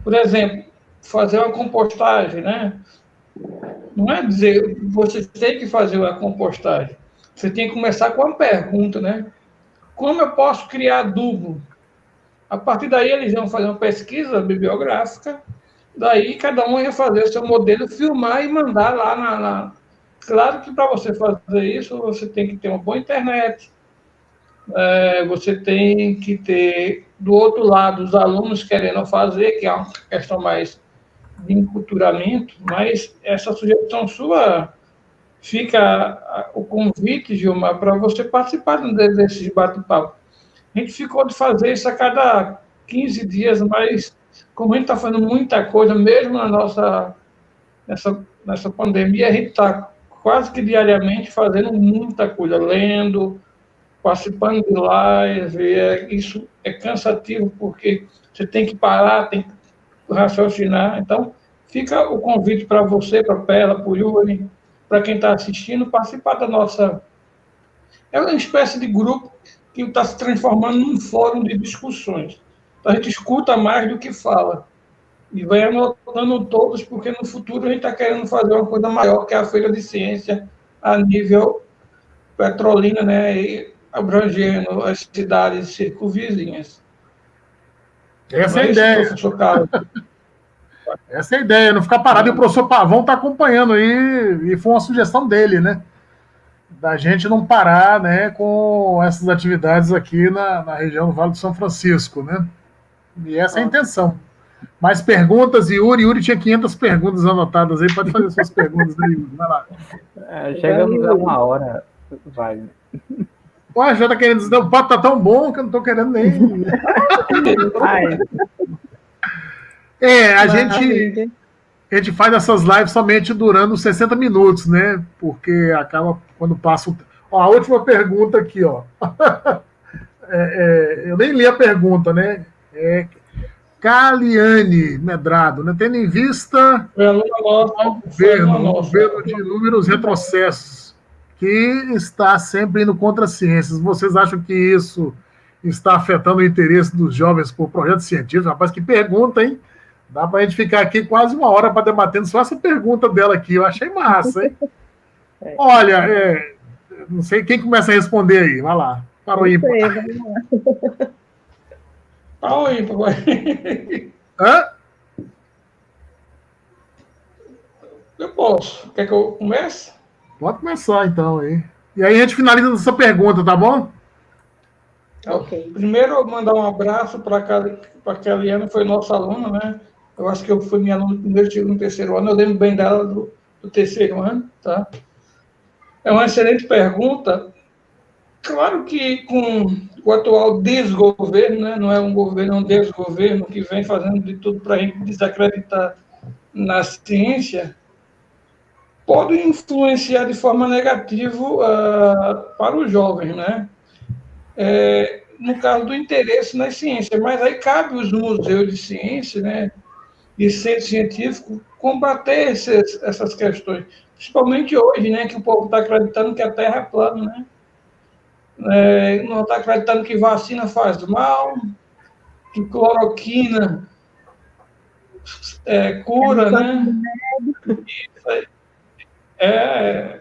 Por exemplo, fazer uma compostagem, né? Não é dizer, você tem que fazer uma compostagem. Você tem que começar com uma pergunta, né? Como eu posso criar adubo? A partir daí, eles vão fazer uma pesquisa bibliográfica, daí cada um ia fazer o seu modelo, filmar e mandar lá Claro que para você fazer isso, você tem que ter uma boa internet, você tem que ter, do outro lado, os alunos querendo fazer, que é uma questão mais de enculturamento, mas essa sugestão sua fica o convite, Gilmar, para você participar desses bate-papo. A gente ficou de fazer isso a cada 15 dias, mas como a gente está fazendo muita coisa, mesmo nessa pandemia, a gente está quase que diariamente fazendo muita coisa, lendo, participando de live, isso é cansativo, porque você tem que parar, tem que raciocinar. Então, fica o convite para você, para a Perla, para o Yuri, para quem está assistindo, participar da nossa... É uma espécie de grupo que está se transformando num fórum de discussões. Então, a gente escuta mais do que fala. E vai anotando todos, porque no futuro a gente está querendo fazer uma coisa maior, que é a Feira de Ciência a nível Petrolina, né, e abrangendo as cidades circunvizinhas. Essa é a ideia. Professor Carlos. Essa é a ideia, não ficar parado. E o professor Pavão está acompanhando aí, e foi uma sugestão dele, né? Da gente não parar, né, com essas atividades aqui na região do Vale do São Francisco, né? E essa é a intenção. Mais perguntas, Yuri? Yuri tinha 500 perguntas anotadas aí, pode fazer suas perguntas aí, Yuri, vai lá. Chegamos a 1 hora, Wagner. Ué, já tá querendo dizer, o papo tá tão bom que eu não tô querendo nem... A gente faz essas lives somente durando 60 minutos, né? Porque acaba quando passa o... A última pergunta aqui, ó. Eu nem li a pergunta, né? Caliane Medrado, né? Tendo em vista o governo de inúmeros retrocessos, que está sempre indo contra as ciências. Vocês acham que isso está afetando o interesse dos jovens por projetos científicos? Rapaz, que pergunta, hein? Dá para a gente ficar aqui quase uma hora para debatendo só essa pergunta dela aqui. Eu achei massa, hein? Olha, não sei quem começa a responder aí. Vai lá. Parou ímpar. Parou ímpar. Hã? Eu posso. Quer que eu comece? Pode começar, então, aí. E aí a gente finaliza essa pergunta, tá bom? Ok. Primeiro, eu mandar um abraço para a Keliane, foi nossa aluna, né? Eu acho que eu fui minha aluna no primeiro, segundo, terceiro ano. Eu lembro bem dela do terceiro ano, tá? É uma excelente pergunta. Claro que com o atual desgoverno, né? Não é um governo, é um desgoverno que vem fazendo de tudo para a gente desacreditar na ciência, pode influenciar de forma negativa para os jovens, né? No caso do interesse na ciência, mas aí cabe os museus de ciência, né, e centro científico combater essas questões, principalmente hoje, né, que o povo está acreditando que a Terra é plana, né? Não está acreditando que vacina faz mal, que cloroquina cura, né?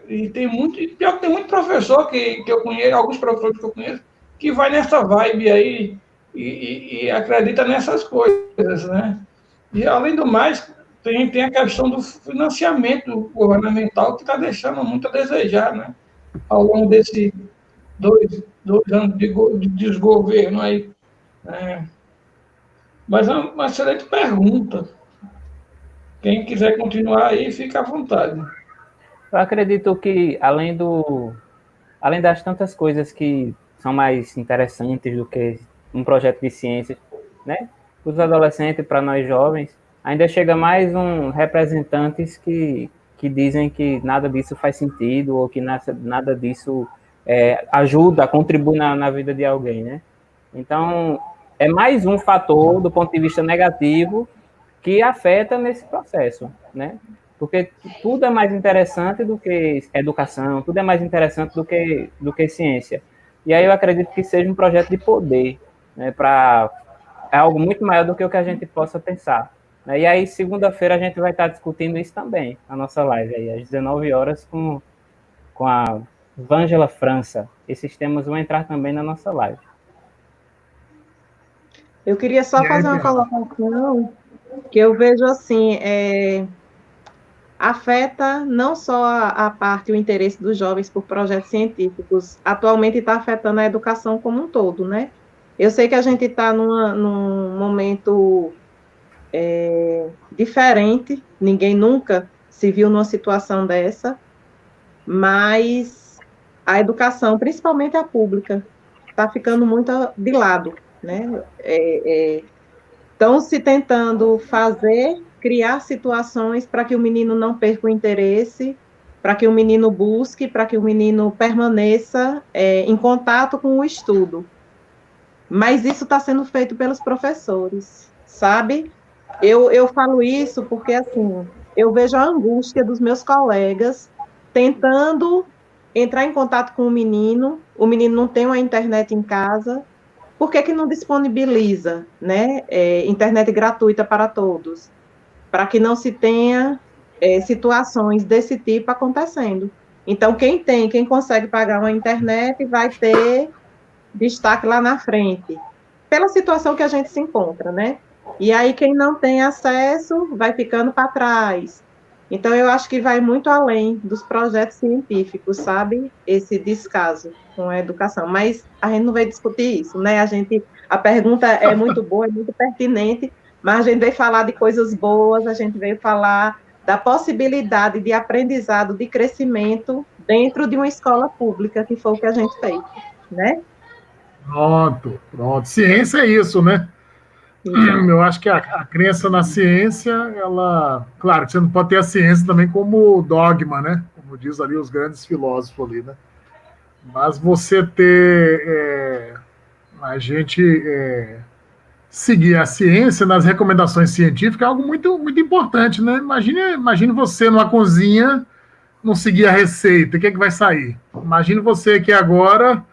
E tem muito, pior que tem muito professor que eu conheço, alguns professores que eu conheço, que vai nessa vibe aí e acredita nessas coisas, né? E, além do mais, tem a questão do financiamento governamental que está deixando muito a desejar, né? Ao longo desses dois anos de desgoverno aí. Mas é uma excelente pergunta. Quem quiser continuar aí, fica à vontade. Eu acredito que, além das tantas coisas que são mais interessantes do que um projeto de ciência, né? Os adolescentes, para nós jovens, ainda chega mais representantes que dizem que nada disso faz sentido ou que nada disso ajuda, contribui na vida de alguém, né? Então, é mais um fator do ponto de vista negativo que afeta nesse processo, né? Porque tudo é mais interessante do que educação, tudo é mais interessante do que ciência. E aí eu acredito que seja um projeto de poder, né? É algo muito maior do que o que a gente possa pensar. Né? E aí, segunda-feira, a gente vai estar discutindo isso também, a nossa live, aí, às 19 horas, com a Vângela França. Esses temas vão entrar também na nossa live. Eu queria só fazer uma colocação que eu vejo assim, afeta não só a parte, o interesse dos jovens por projetos científicos, atualmente está afetando a educação como um todo, né? Eu sei que a gente está num momento diferente, ninguém nunca se viu numa situação dessa, mas a educação, principalmente a pública, está ficando muito de lado, né? Estão se tentando criar situações para que o menino não perca o interesse, para que o menino busque, para que o menino permaneça em contato com o estudo. Mas isso está sendo feito pelos professores, sabe? Eu falo isso porque, assim, eu vejo a angústia dos meus colegas tentando entrar em contato com o menino não tem uma internet em casa, por que não disponibiliza, né, internet gratuita para todos? Para que não se tenha situações desse tipo acontecendo. Então, quem consegue pagar uma internet vai ter destaque lá na frente, pela situação que a gente se encontra, né? E aí, quem não tem acesso vai ficando para trás. Então, eu acho que vai muito além dos projetos científicos, sabe? Esse descaso com a educação. Mas a gente não vai discutir isso, né? A pergunta é muito boa, é muito pertinente, mas a gente veio falar de coisas boas, a gente veio falar da possibilidade de aprendizado, de crescimento dentro de uma escola pública, que foi o que a gente fez, né? Pronto. Ciência é isso, né? Exato. Eu acho que a crença na ciência, ela... Claro, você não pode ter a ciência também como dogma, né? Como diz ali os grandes filósofos ali, né? Mas você ter... a gente seguir a ciência nas recomendações científicas é algo muito, muito importante, né? Imagine você numa cozinha não seguir a receita, o que é que vai sair? Imagine você que agora,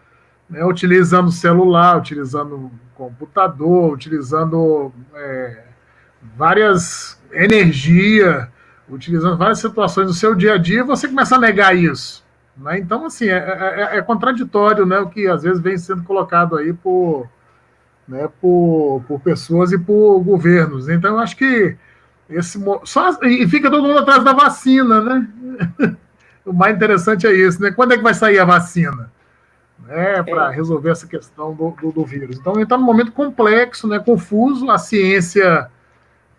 né, utilizando o celular, utilizando o computador, utilizando várias energia, utilizando várias situações do seu dia a dia, você começa a negar isso. Né? Então, assim, é contraditório, né, o que às vezes vem sendo colocado aí por pessoas e por governos. Então, eu acho que e fica todo mundo atrás da vacina, né? O mais interessante é isso, né? Quando é que vai sair a vacina? Para resolver essa questão do vírus. Então, está num momento complexo, né, confuso. A ciência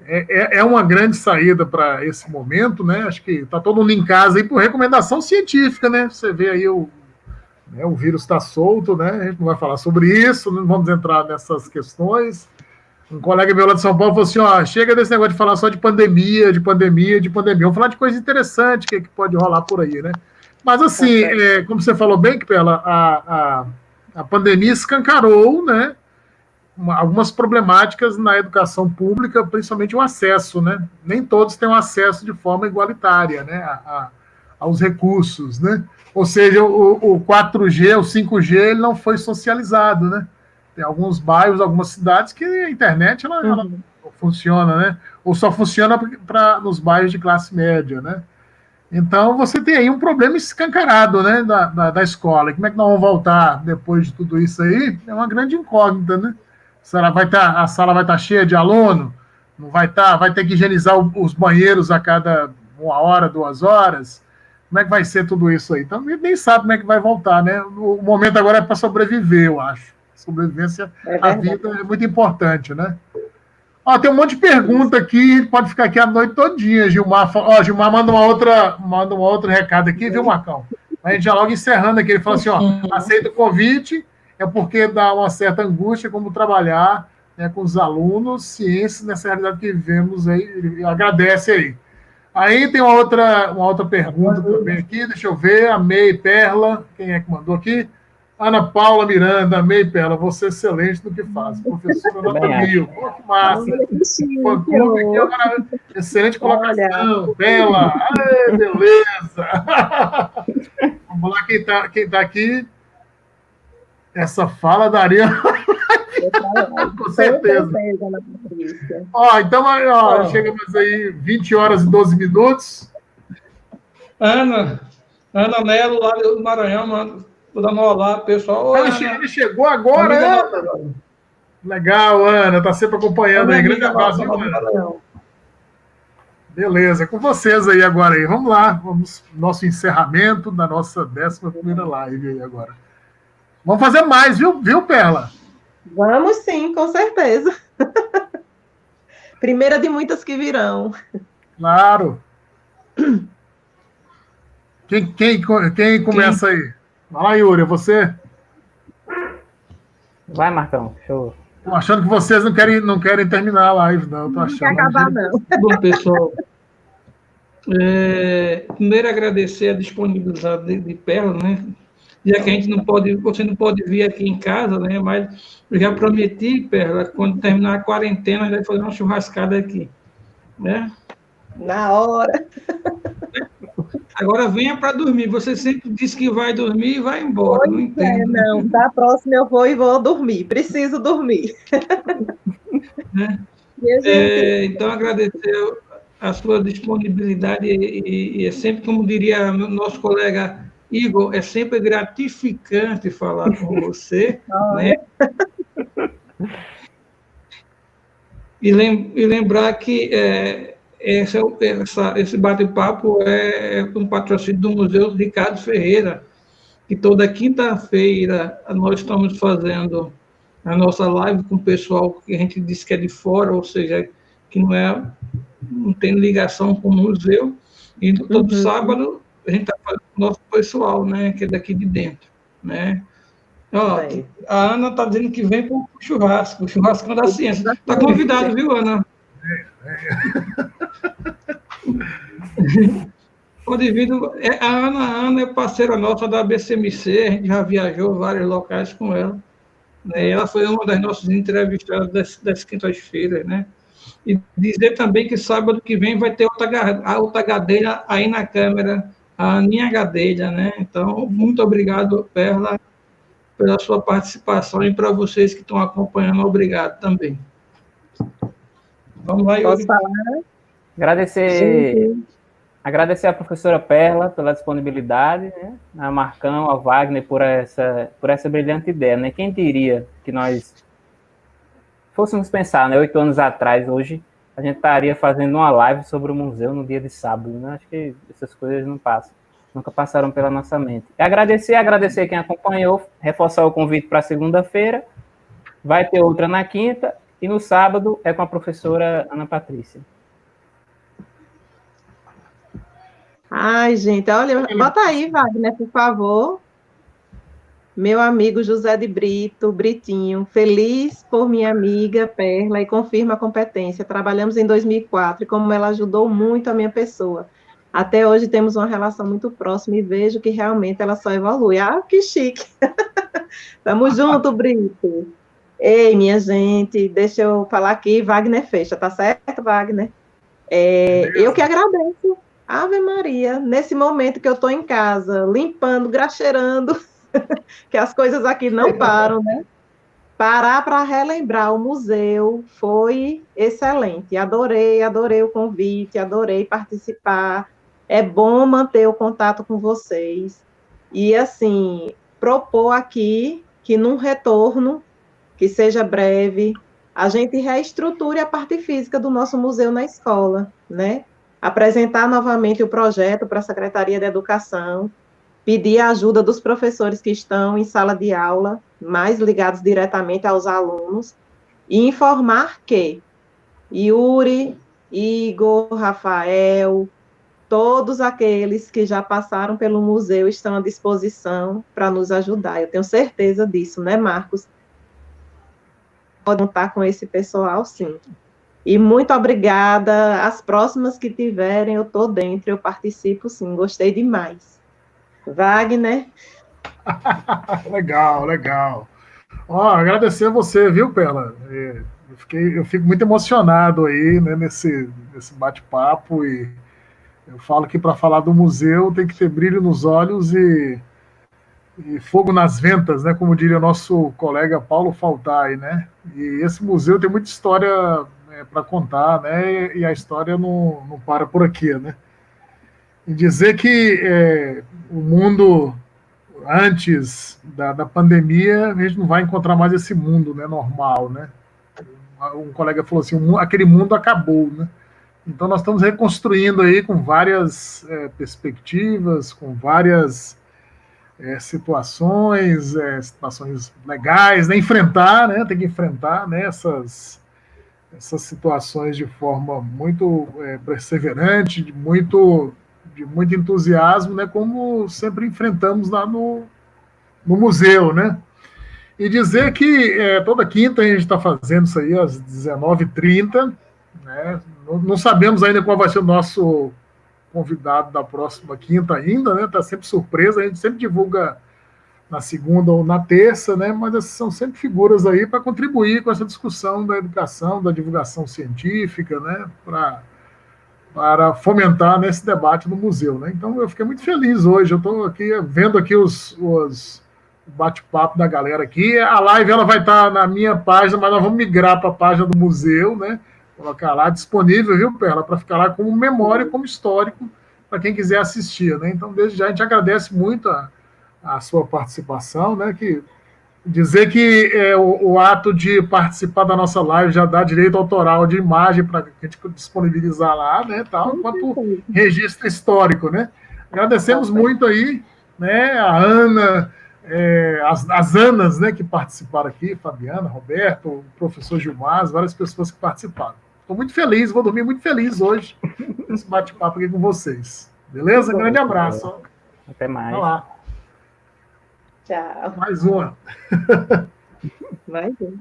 é uma grande saída para esse momento, né? Acho que está todo mundo em casa aí por recomendação científica, né? Você vê aí o vírus está solto, né? A gente não vai falar sobre isso, não vamos entrar nessas questões. Um colega meu lá de São Paulo falou assim, chega desse negócio de falar só de pandemia. Vamos falar de coisa interessante que pode rolar por aí, né? Mas, assim, como você falou bem, Kipela, a pandemia escancarou, né, algumas problemáticas na educação pública, principalmente o acesso, né? Nem todos têm o acesso de forma igualitária, né, aos recursos, né? Ou seja, o 4G, o 5G, ele não foi socializado, né? Tem alguns bairros, algumas cidades que a internet ela não funciona, né? Ou só funciona nos bairros de classe média, né? Então, você tem aí um problema escancarado, né, da escola. Como é que nós vamos voltar depois de tudo isso aí? É uma grande incógnita, né? A sala vai estar cheia de aluno? Não vai estar? Vai ter que higienizar os banheiros a cada 1 hora, 2 horas? Como é que vai ser tudo isso aí? Então, a gente nem sabe como é que vai voltar, né? O momento agora é para sobreviver, eu acho. Sobrevivência à vida é muito importante, né? Tem um monte de pergunta aqui, pode ficar aqui a noite todinha, Gilmar. Gilmar manda um outro recado aqui, viu, Marcão? A gente já logo encerrando aqui, ele fala assim, aceita o convite, é porque dá uma certa angústia como trabalhar, né, com os alunos, ciências, nessa realidade que vivemos aí, ele agradece aí. Aí tem uma outra pergunta também aqui, deixa eu ver, a May Perla, quem é que mandou aqui? Ana Paula Miranda, amei, Perla, você é excelente no que faz. Professora nota 1000. Pô, que massa. Excelente colocação. Bela. Ai, beleza. Vamos lá, quem tá aqui. Essa fala daria... Com certeza. Então, chegamos aí 20 horas e 12 minutos. Ana Nelo, lá do Maranhão, mano. Vou dar uma olá, pessoal. Ele chegou agora, Ana. Legal, Ana. Tá sempre acompanhando aí. Grande abraço, Ana. Beleza, com vocês aí agora. Aí. Vamos lá. Nosso encerramento da nossa 11ª live aí agora. Vamos fazer mais, viu, Perla? Vamos sim, com certeza. Primeira de muitas que virão. Claro. Quem começa aí? Vai lá, Yuri, você? Vai, Marcão, show. Tô achando que vocês não querem terminar a live, não. Tô achando. Não quer acabar, não. Bom, pessoal, primeiro agradecer a disponibilidade de Perla, né? Já que você não pode vir aqui em casa, né? Mas eu já prometi, Perla, quando terminar a quarentena, a gente vai fazer uma churrascada aqui, né? Na hora. Agora venha para dormir. Você sempre diz que vai dormir e vai embora. Não entendo. Não. Da próxima eu vou dormir. Preciso dormir. Então, agradecer a sua disponibilidade e é sempre, como diria nosso colega Igor, é sempre gratificante falar com você. Né? E lembrar que esse bate-papo é um patrocínio do Museu Ricardo Ferreira, que toda quinta-feira nós estamos fazendo a nossa live com o pessoal que a gente disse que é de fora, ou seja, que não tem ligação com o museu, e todo sábado a gente está fazendo com o nosso pessoal, né, que é daqui de dentro, né? A Ana está dizendo que vem para o churrasco, o churrascão da ciência. Está convidado, viu, Ana? Pode vir. A Ana é parceira nossa da BCMC, a gente já viajou vários locais com ela. né? Ela foi uma das nossas entrevistadas das quintas-feiras, né? E dizer também que sábado que vem vai ter outra Gadelha aí na câmera, a Aninha Gadelha, né? Então, muito obrigado, Perla, pela sua participação e para vocês que estão acompanhando, obrigado também. Vamos lá, Yuri. Posso falar? Agradecer à professora Perla pela disponibilidade, né? A Marcão, ao Wagner por essa brilhante ideia, né? Quem diria que nós fôssemos pensar, né, 8 anos atrás, hoje, a gente estaria fazendo uma live sobre o museu no dia de sábado, né? Acho que essas coisas não passam, nunca passaram pela nossa mente. E agradecer quem acompanhou, reforçar o convite para segunda-feira, vai ter outra na quinta, e no sábado é com a professora Ana Patrícia. Ai, gente, olha, bota aí, Wagner, por favor. Meu amigo José de Brito, Britinho, feliz por minha amiga Perla e confirma a competência. Trabalhamos em 2004 e como ela ajudou muito a minha pessoa. Até hoje temos uma relação muito próxima e vejo que realmente ela só evolui. Ah, que chique! Tamo junto, Brito. Ei, minha gente, deixa eu falar aqui, Wagner fecha, tá certo, Wagner? Eu que agradeço. Ave Maria, nesse momento que eu estou em casa, limpando, graxeirando, que as coisas aqui não param, né? Parar para relembrar o museu foi excelente. Adorei o convite, adorei participar. É bom manter o contato com vocês. E, assim, propor aqui que num retorno, que seja breve, a gente reestruture a parte física do nosso museu na escola, né? Apresentar novamente o projeto para a Secretaria de Educação, pedir a ajuda dos professores que estão em sala de aula, mais ligados diretamente aos alunos, e informar que Yuri, Igor, Rafael, todos aqueles que já passaram pelo museu estão à disposição para nos ajudar. Eu tenho certeza disso, né, Marcos? Pode contar com esse pessoal, sim. E muito obrigada. As próximas que tiverem, eu estou dentro, eu participo, sim. Gostei demais. Wagner. Legal. Ó, agradecer a você, viu, Pela? Eu fico muito emocionado aí, né, nesse bate-papo, e eu falo que para falar do museu tem que ter brilho nos olhos e fogo nas ventas, né, como diria o nosso colega Paulo Faltai, né? E esse museu tem muita história para contar, né? E a história não para por aqui, né? E dizer que o mundo antes da pandemia, a gente não vai encontrar mais esse mundo, né, normal, né? Um colega falou assim, aquele mundo acabou, né? Então nós estamos reconstruindo aí com várias perspectivas, com várias situações legais, né? Enfrentar, né? Tem que enfrentar, né, essas situações de forma muito perseverante, de muito entusiasmo, né? Como sempre enfrentamos lá no museu, né? E dizer que toda quinta a gente está fazendo isso aí às 19h30, né? Não sabemos ainda qual vai ser o nosso convidado da próxima quinta ainda, né? Está sempre surpresa, a gente sempre divulga na segunda ou na terça, né? Mas essas são sempre figuras aí para contribuir com essa discussão da educação, da divulgação científica, né? Para fomentar nesse debate no museu, né? Então eu fiquei muito feliz hoje, eu estou aqui vendo aqui os bate-papo da galera aqui. A live ela vai estar na minha página, mas nós vamos migrar para a página do museu, né? Colocar lá disponível, viu, Perla? Para ficar lá como memória, como histórico, para quem quiser assistir, né? Então, desde já, a gente agradece muito a sua participação, né? Dizer que o ato de participar da nossa live já dá direito autoral de imagem para a gente disponibilizar lá, né? Tal, enquanto registro histórico, né? Agradecemos muito aí, né? A Ana, as Anas, né, que participaram aqui, Fabiana, Roberto, o professor Gilmar, várias pessoas que participaram. Estou muito feliz, vou dormir muito feliz hoje nesse bate-papo aqui com vocês. Beleza? Grande abraço. Até mais. Vai lá. Tchau. Mais uma. Mais uma.